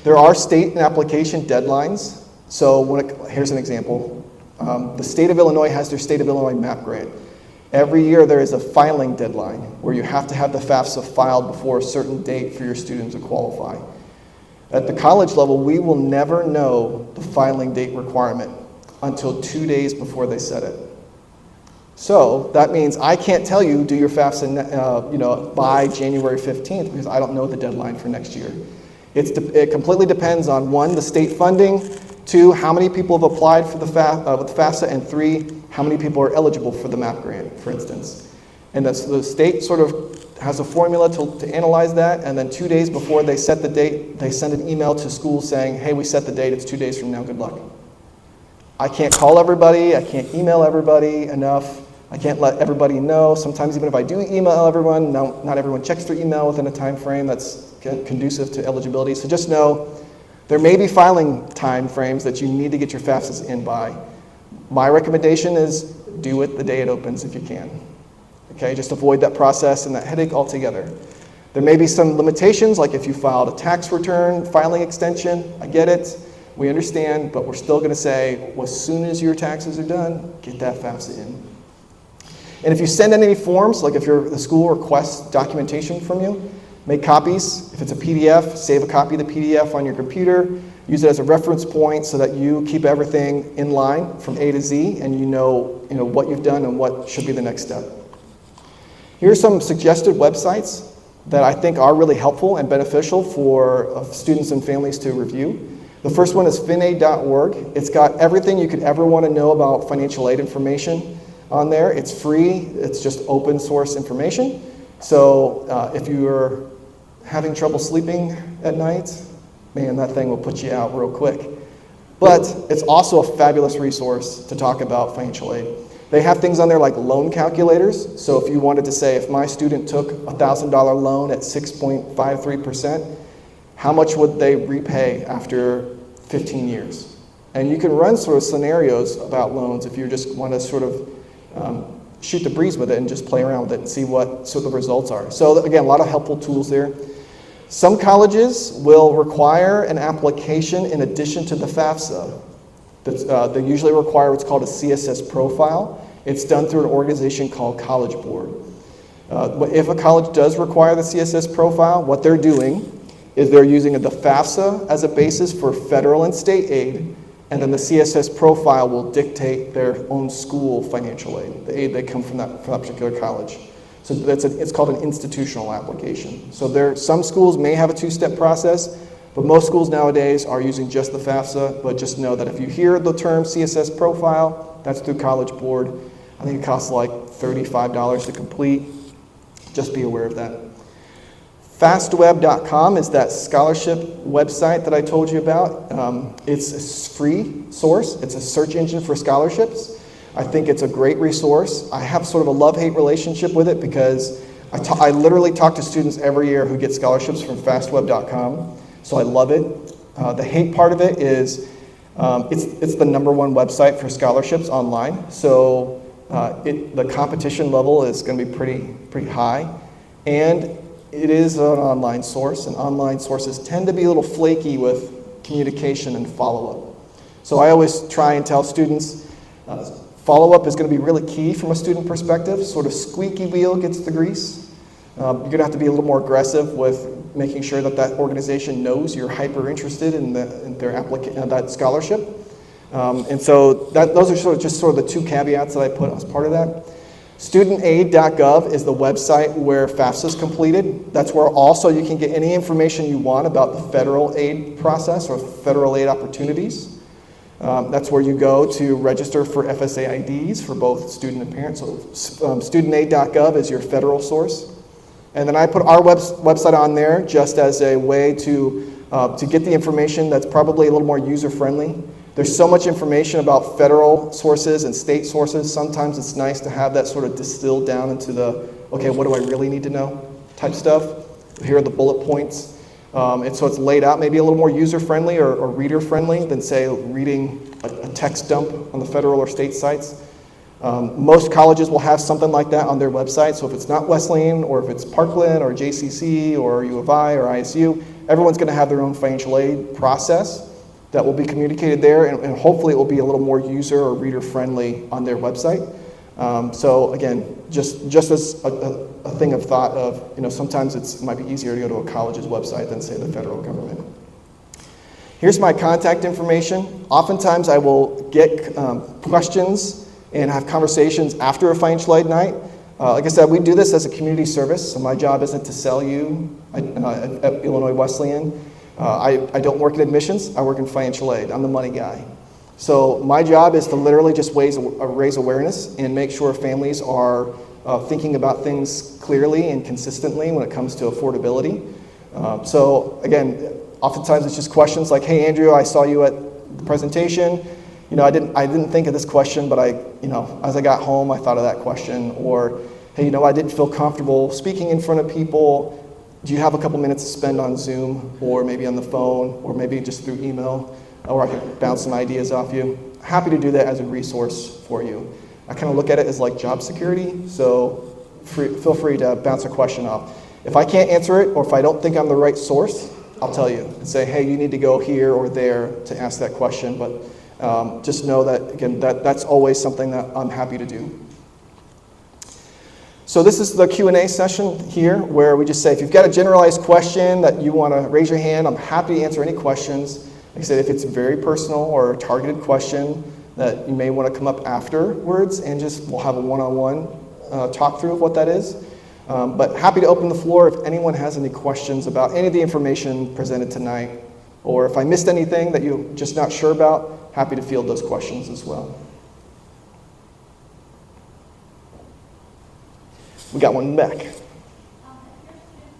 There are state and application deadlines. So here's an example. The state of Illinois has their State of Illinois MAP grant. Every year there is a filing deadline where you have to have the FAFSA filed before a certain date for your student to qualify. At the college level, we will never know the filing date requirement until 2 days before they set it. So that means I can't tell you do your FAFSA by January 15th because I don't know the deadline for next year. It completely depends on, one, the state funding, two, how many people have applied for with FAFSA, and three, how many people are eligible for the MAP grant, for instance. And the state sort of has a formula to analyze that, and then 2 days before they set the date, they send an email to schools saying, hey, we set the date, it's 2 days from now, good luck. I can't call everybody, I can't email everybody enough, I can't let everybody know. Sometimes even if I do email everyone, not everyone checks their email within a time frame that's conducive to eligibility. So just know there may be filing time frames that you need to get your FAFSAs in by. My recommendation is do it the day it opens if you can. Okay, just avoid that process and that headache altogether. There may be some limitations, like if you filed a tax return filing extension. I get it, we understand, but we're still going to say, well, as soon as your taxes are done, get that FAFSA in. And if you send in any forms, like if the school requests documentation from you, make copies. If it's a PDF, save a copy of the PDF on your computer. Use it as a reference point so that you keep everything in line from A to Z, and you know what you've done and what should be the next step. Here are some suggested websites that I think are really helpful and beneficial for students and families to review. The first one is finaid.org. It's got everything you could ever want to know about financial aid information on there. It's free. It's just open source information. So if you're having trouble sleeping at night, man, that thing will put you out real quick. But it's also a fabulous resource to talk about financial aid. They have things on there like loan calculators. So if you wanted to say, if my student took a $1,000 loan at 6.53%, how much would they repay after 15 years? And you can run sort of scenarios about loans if you just want to sort of shoot the breeze with it and just play around with it and see what sort of the results are. So again, a lot of helpful tools there. Some colleges will require an application in addition to the FAFSA. They usually require what's called a CSS profile. It's done through an organization called College Board. If a college does require the CSS profile, what they're doing is they're using the FAFSA as a basis for federal and state aid, and then the CSS profile will dictate their own school financial aid, the aid that come from that particular college. So it's called an institutional application. So some schools may have a two-step process, but most schools nowadays are using just the FAFSA, but just know that if you hear the term CSS profile, that's through College Board. I think it costs like $35 to complete. Just be aware of that. Fastweb.com is that scholarship website that I told you about. It's a free source. It's a search engine for scholarships. I think it's a great resource. I have sort of a love-hate relationship with it because I literally talk to students every year who get scholarships from fastweb.com. So I love it. The hate part of it is it's the #1 website for scholarships online. So the competition level is going to be pretty high. And it is an online source, and online sources tend to be a little flaky with communication and follow-up. So I always try and tell students follow-up is going to be really key from a student perspective. Sort of squeaky wheel gets the grease. You're going to have to be a little more aggressive with making sure that organization knows you're hyper interested in that scholarship. And so those are just the two caveats that I put as part of that. Studentaid.gov is the website where FAFSA is completed. That's where also you can get any information you want about the federal aid process or federal aid opportunities. That's where you go to register for FSA IDs for both student and parent. So studentaid.gov is your federal source. And then I put our website on there just as a way to get the information that's probably a little more user-friendly. There's so much information about federal sources and state sources. Sometimes it's nice to have that sort of distilled down into okay, what do I really need to know type stuff. Here are the bullet points. And so it's laid out maybe a little more user-friendly or reader-friendly than, say, reading a text dump on the federal or state sites. Most colleges will have something like that on their website. So if it's not Wesleyan, or if it's Parkland, or JCC, or U of I, or ISU, everyone's going to have their own financial aid process. that will be communicated there, and hopefully it will be a little more user or reader friendly on their website. So again, just as a thing of thought of, sometimes it might be easier to go to a college's website than say the federal government. Here's my contact information. Oftentimes I will get questions and have conversations after a financial aid night. Like I said, we do this as a community service, so my job isn't to sell you at Illinois Wesleyan. I don't work in admissions, I work in financial aid. I'm the money guy. So my job is to literally just raise awareness and make sure families are thinking about things clearly and consistently when it comes to affordability. So again, oftentimes it's just questions like, hey Andrew, I saw you at the presentation. I didn't think of this question, but as I got home, I thought of that question. Or, hey, I didn't feel comfortable speaking in front of people. Do you have a couple minutes to spend on Zoom, or maybe on the phone, or maybe just through email, or I can bounce some ideas off you? Happy to do that as a resource for you. I kind of look at it as like job security, so feel free to bounce a question off. If I can't answer it, or if I don't think I'm the right source, I'll tell you and say, hey, you need to go here or there to ask that question. But just know that, again, that's always something that I'm happy to do. So this is the Q&A session here, where we just say, if you've got a generalized question that you want to raise your hand, I'm happy to answer any questions. Like I said, if it's very personal or a targeted question that you may want to come up afterwards, and we'll have a one-on-one talk through of what that is. But happy to open the floor if anyone has any questions about any of the information presented tonight, or if I missed anything that you're just not sure about, happy to field those questions as well. We got one back. If your student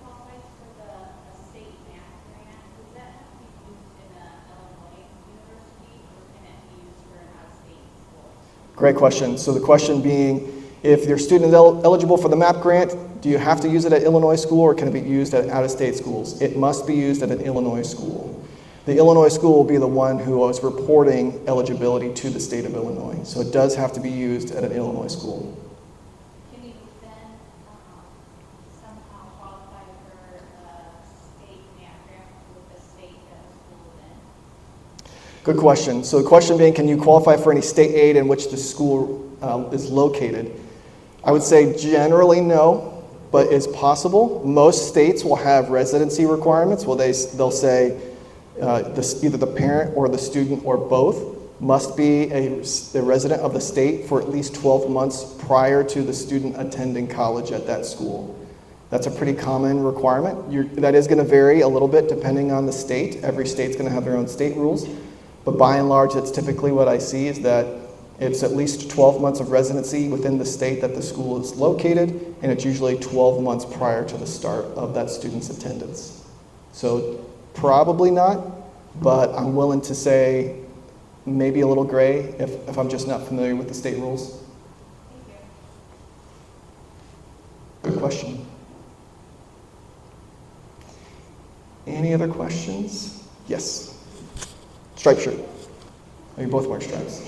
qualifies for the state math grant, does that have to be used in an Illinois university, or can it be used for an out-of-state school? Great question. So the question being, if your student is eligible for the MAP grant, do you have to use it at Illinois school, or can it be used at out-of-state schools? It must be used at an Illinois school. The Illinois school will be the one who is reporting eligibility to the state of Illinois. So it does have to be used at an Illinois school. Can you then somehow qualify for a state math grant with the state that the school is in? Good question. So the question being, can you qualify for any state aid in which the school is located? I would say generally no, but it's possible. Most states will have residency requirements. Well, they'll say either the parent or the student or both must be a resident of the state for at least 12 months prior to the student attending college at that school. That's a pretty common requirement. That is going to vary a little bit depending on the state. Every state's going to have their own state rules. But by and large, that's typically what I see, is that it's at least 12 months of residency within the state that the school is located, and it's usually 12 months prior to the start of that student's attendance. So probably not, but I'm willing to say maybe a little gray if I'm just not familiar with the state rules. Thank you. Good question. Any other questions? Yes. Striped shirt. Oh, you're both wearing stripes.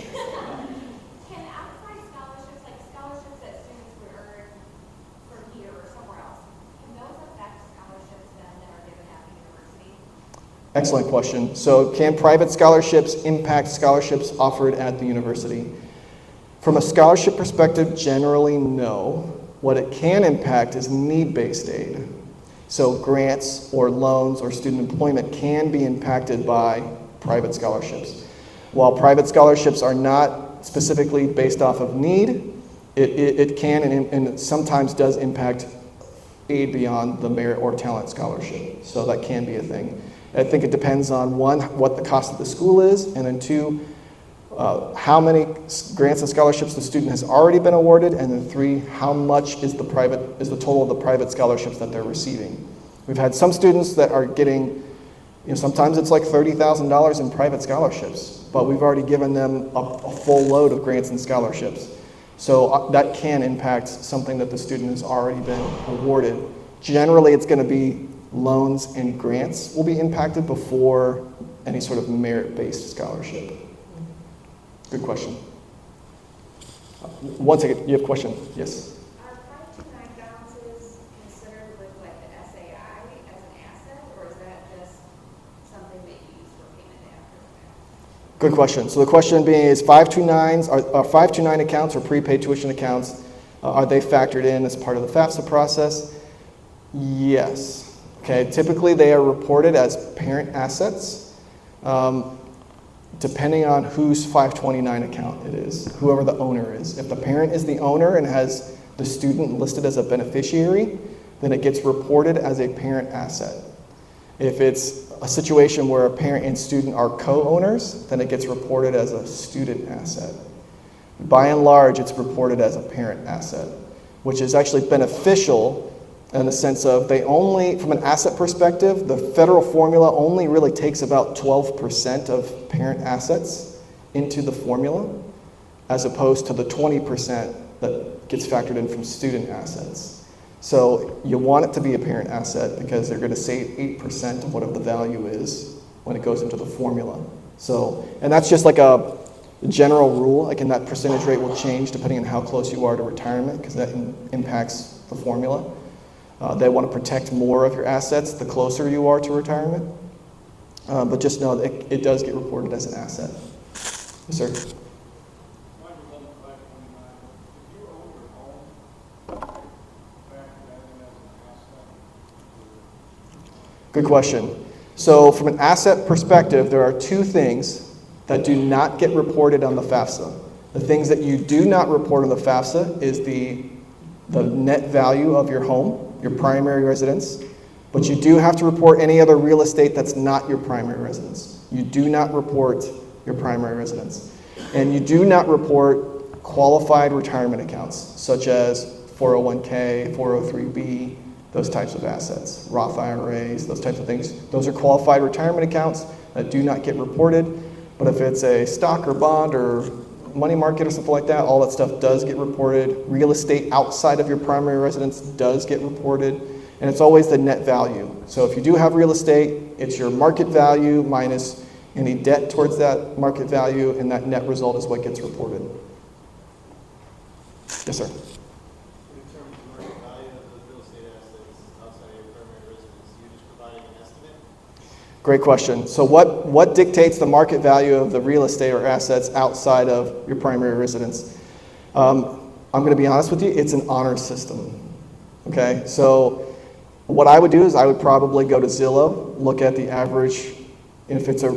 Can outside scholarships, like scholarships that students would earn from here or somewhere else, can those affect scholarships then that are given at the university? Excellent question. So can private scholarships impact scholarships offered at the university? From a scholarship perspective, generally no. What it can impact is need-based aid. So grants or loans or student employment can be impacted by private scholarships. While private scholarships are not specifically based off of need, it can and it sometimes does impact aid beyond the merit or talent scholarship. So that can be a thing. I think it depends on, one, what the cost of the school is, and then two, how many grants and scholarships the student has already been awarded, and then three, how much is the total of the private scholarships that they're receiving. We've had some students that are getting, sometimes it's like $30,000 in private scholarships, but we've already given them a full load of grants and scholarships. So that can impact something that the student has already been awarded. Generally, it's going to be loans and grants will be impacted before any sort of merit-based scholarship. Good question. One second, you have a question? Yes? Are 529 balances considered with like the SAI as an asset, or is that just something that you use for payment after the fact? Good question. So the question being is 529s, are 529 accounts or prepaid tuition accounts, are they factored in as part of the FAFSA process? Yes. Okay, typically they are reported as parent assets, depending on whose 529 account it is, whoever the owner is. If the parent is the owner and has the student listed as a beneficiary, then it gets reported as a parent asset. If it's a situation where a parent and student are co-owners, then it gets reported as a student asset. By and large, it's reported as a parent asset, which is actually beneficial in the sense of they only, from an asset perspective, the federal formula only really takes about 12% of parent assets into the formula, as opposed to the 20% that gets factored in from student assets. So you want it to be a parent asset because they're going to save 8% of whatever the value is when it goes into the formula. So, and that's just like a general rule. Like, and that percentage rate will change depending on how close you are to retirement because that impacts the formula. They want to protect more of your assets the closer you are to retirement. But just know that it does get reported as an asset. Yes, sir. Good question. So from an asset perspective, there are two things that do not get reported on the FAFSA. The things that you do not report on the FAFSA is the net value of your home, your primary residence, but you do have to report any other real estate that's not your primary residence. You do not report your primary residence. And you do not report qualified retirement accounts, such as 401k, 403b, those types of assets, Roth IRAs, those types of things. Those are qualified retirement accounts that do not get reported. But if it's a stock or bond or money market or something like that, all that stuff does get reported. Real estate outside of your primary residence does get reported. And it's always the net value. So if you do have real estate, it's your market value minus any debt towards that market value, and that net result is what gets reported. Yes, sir. Great question. So what dictates the market value of the real estate or assets outside of your primary residence? I'm going to be honest with you, it's an honor system. Okay, so what I would do is I would probably go to Zillow, look at the average, if it's a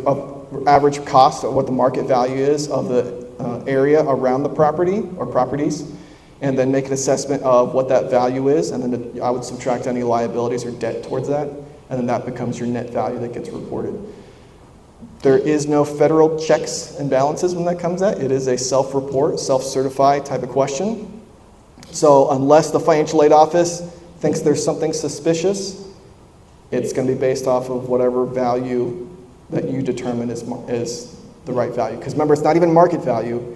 average cost of what the market value is of the area around the property or properties, and then make an assessment of what that value is, and then I would subtract any liabilities or debt towards that. And then that becomes your net value that gets reported. There is no federal checks and balances when that comes out. It is a self-report, self-certified type of question. So unless the financial aid office thinks there's something suspicious, it's going to be based off of whatever value that you determine is the right value. Because remember, it's not even market value,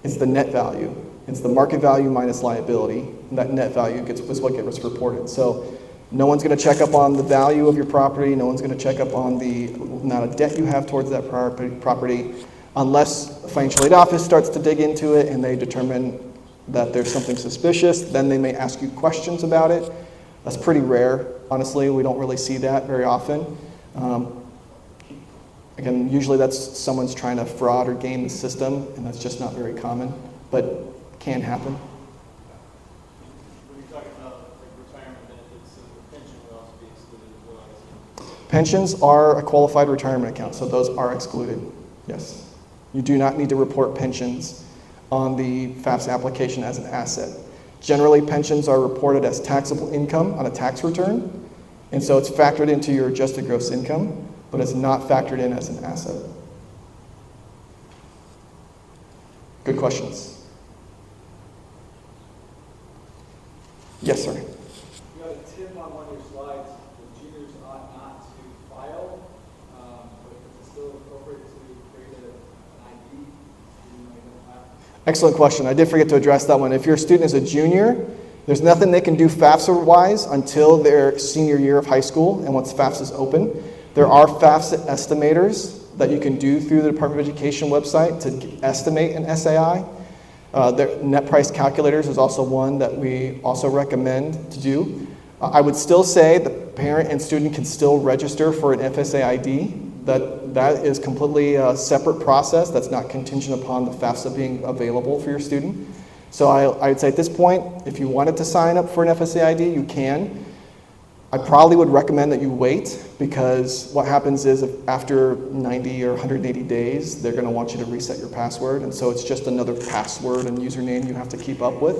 it's the net value. It's the market value minus liability, and that net value is what gets reported. So no one's going to check up on the value of your property. No one's going to check up on the amount of debt you have towards that property unless the financial aid office starts to dig into it and they determine that there's something suspicious. Then they may ask you questions about it. That's pretty rare, honestly. We don't really see that very often. Again, usually that's someone's trying to fraud or game the system, and that's just not very common, but can happen. Pensions are a qualified retirement account, so those are excluded, yes. You do not need to report pensions on the FAFSA application as an asset. Generally, pensions are reported as taxable income on a tax return, and so it's factored into your adjusted gross income, but it's not factored in as an asset. Good questions. Yes, sir. You had a tip on one of your slides. Juniors ought not to file, but it's still appropriate to create an ID. Excellent question. I did forget to address that one. If your student is a junior, there's nothing they can do FAFSA-wise until their senior year of high school and once FAFSA is open. There are FAFSA estimators that you can do through the Department of Education website to estimate an SAI. Their net price calculators is also one that we also recommend to do. I would still say the parent and student can still register for an FSA ID That is completely a separate process that's not contingent upon the FAFSA being available for your student. So I would say at this point, if you wanted to sign up for an FSA ID, you can. I probably would recommend that you wait, because what happens is if after 90 or 180 days, they're going to want you to reset your password, and so it's just another password and username you have to keep up with.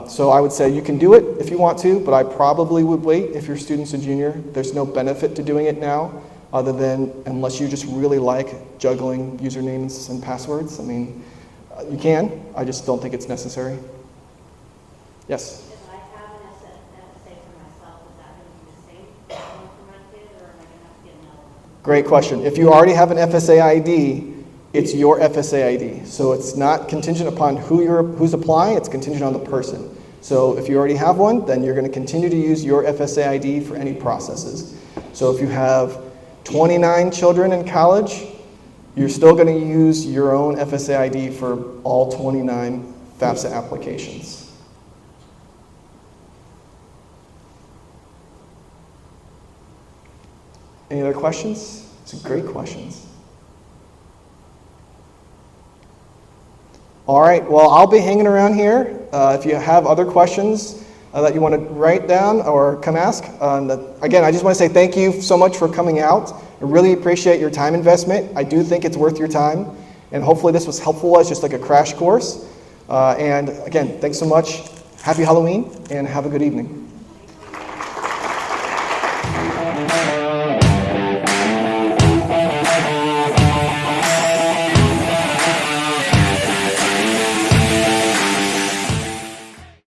So I would say you can do it if you want to, but I probably would wait if your student's a junior. There's no benefit to doing it now, other than unless you just really like juggling usernames and passwords. I mean, you can. I just don't think it's necessary. Yes? If I have an FSA for myself, is that going to be the same one for my kid, or am I going to have to get another one? Great question. If you already have an FSA ID, it's your FSA ID. So it's not contingent upon who's applying, it's contingent on the person. So if you already have one, then you're going to continue to use your FSA ID for any processes. So if you have 29 children in college, you're still going to use your own FSA ID for all 29 FAFSA applications. Any other questions? It's great questions. All right, well, I'll be hanging around here. If you have other questions that you want to write down or come ask. Again, I just want to say thank you so much for coming out. I really appreciate your time investment. I do think it's worth your time. And hopefully this was helpful as just like a crash course. And again, thanks so much. Happy Halloween and have a good evening.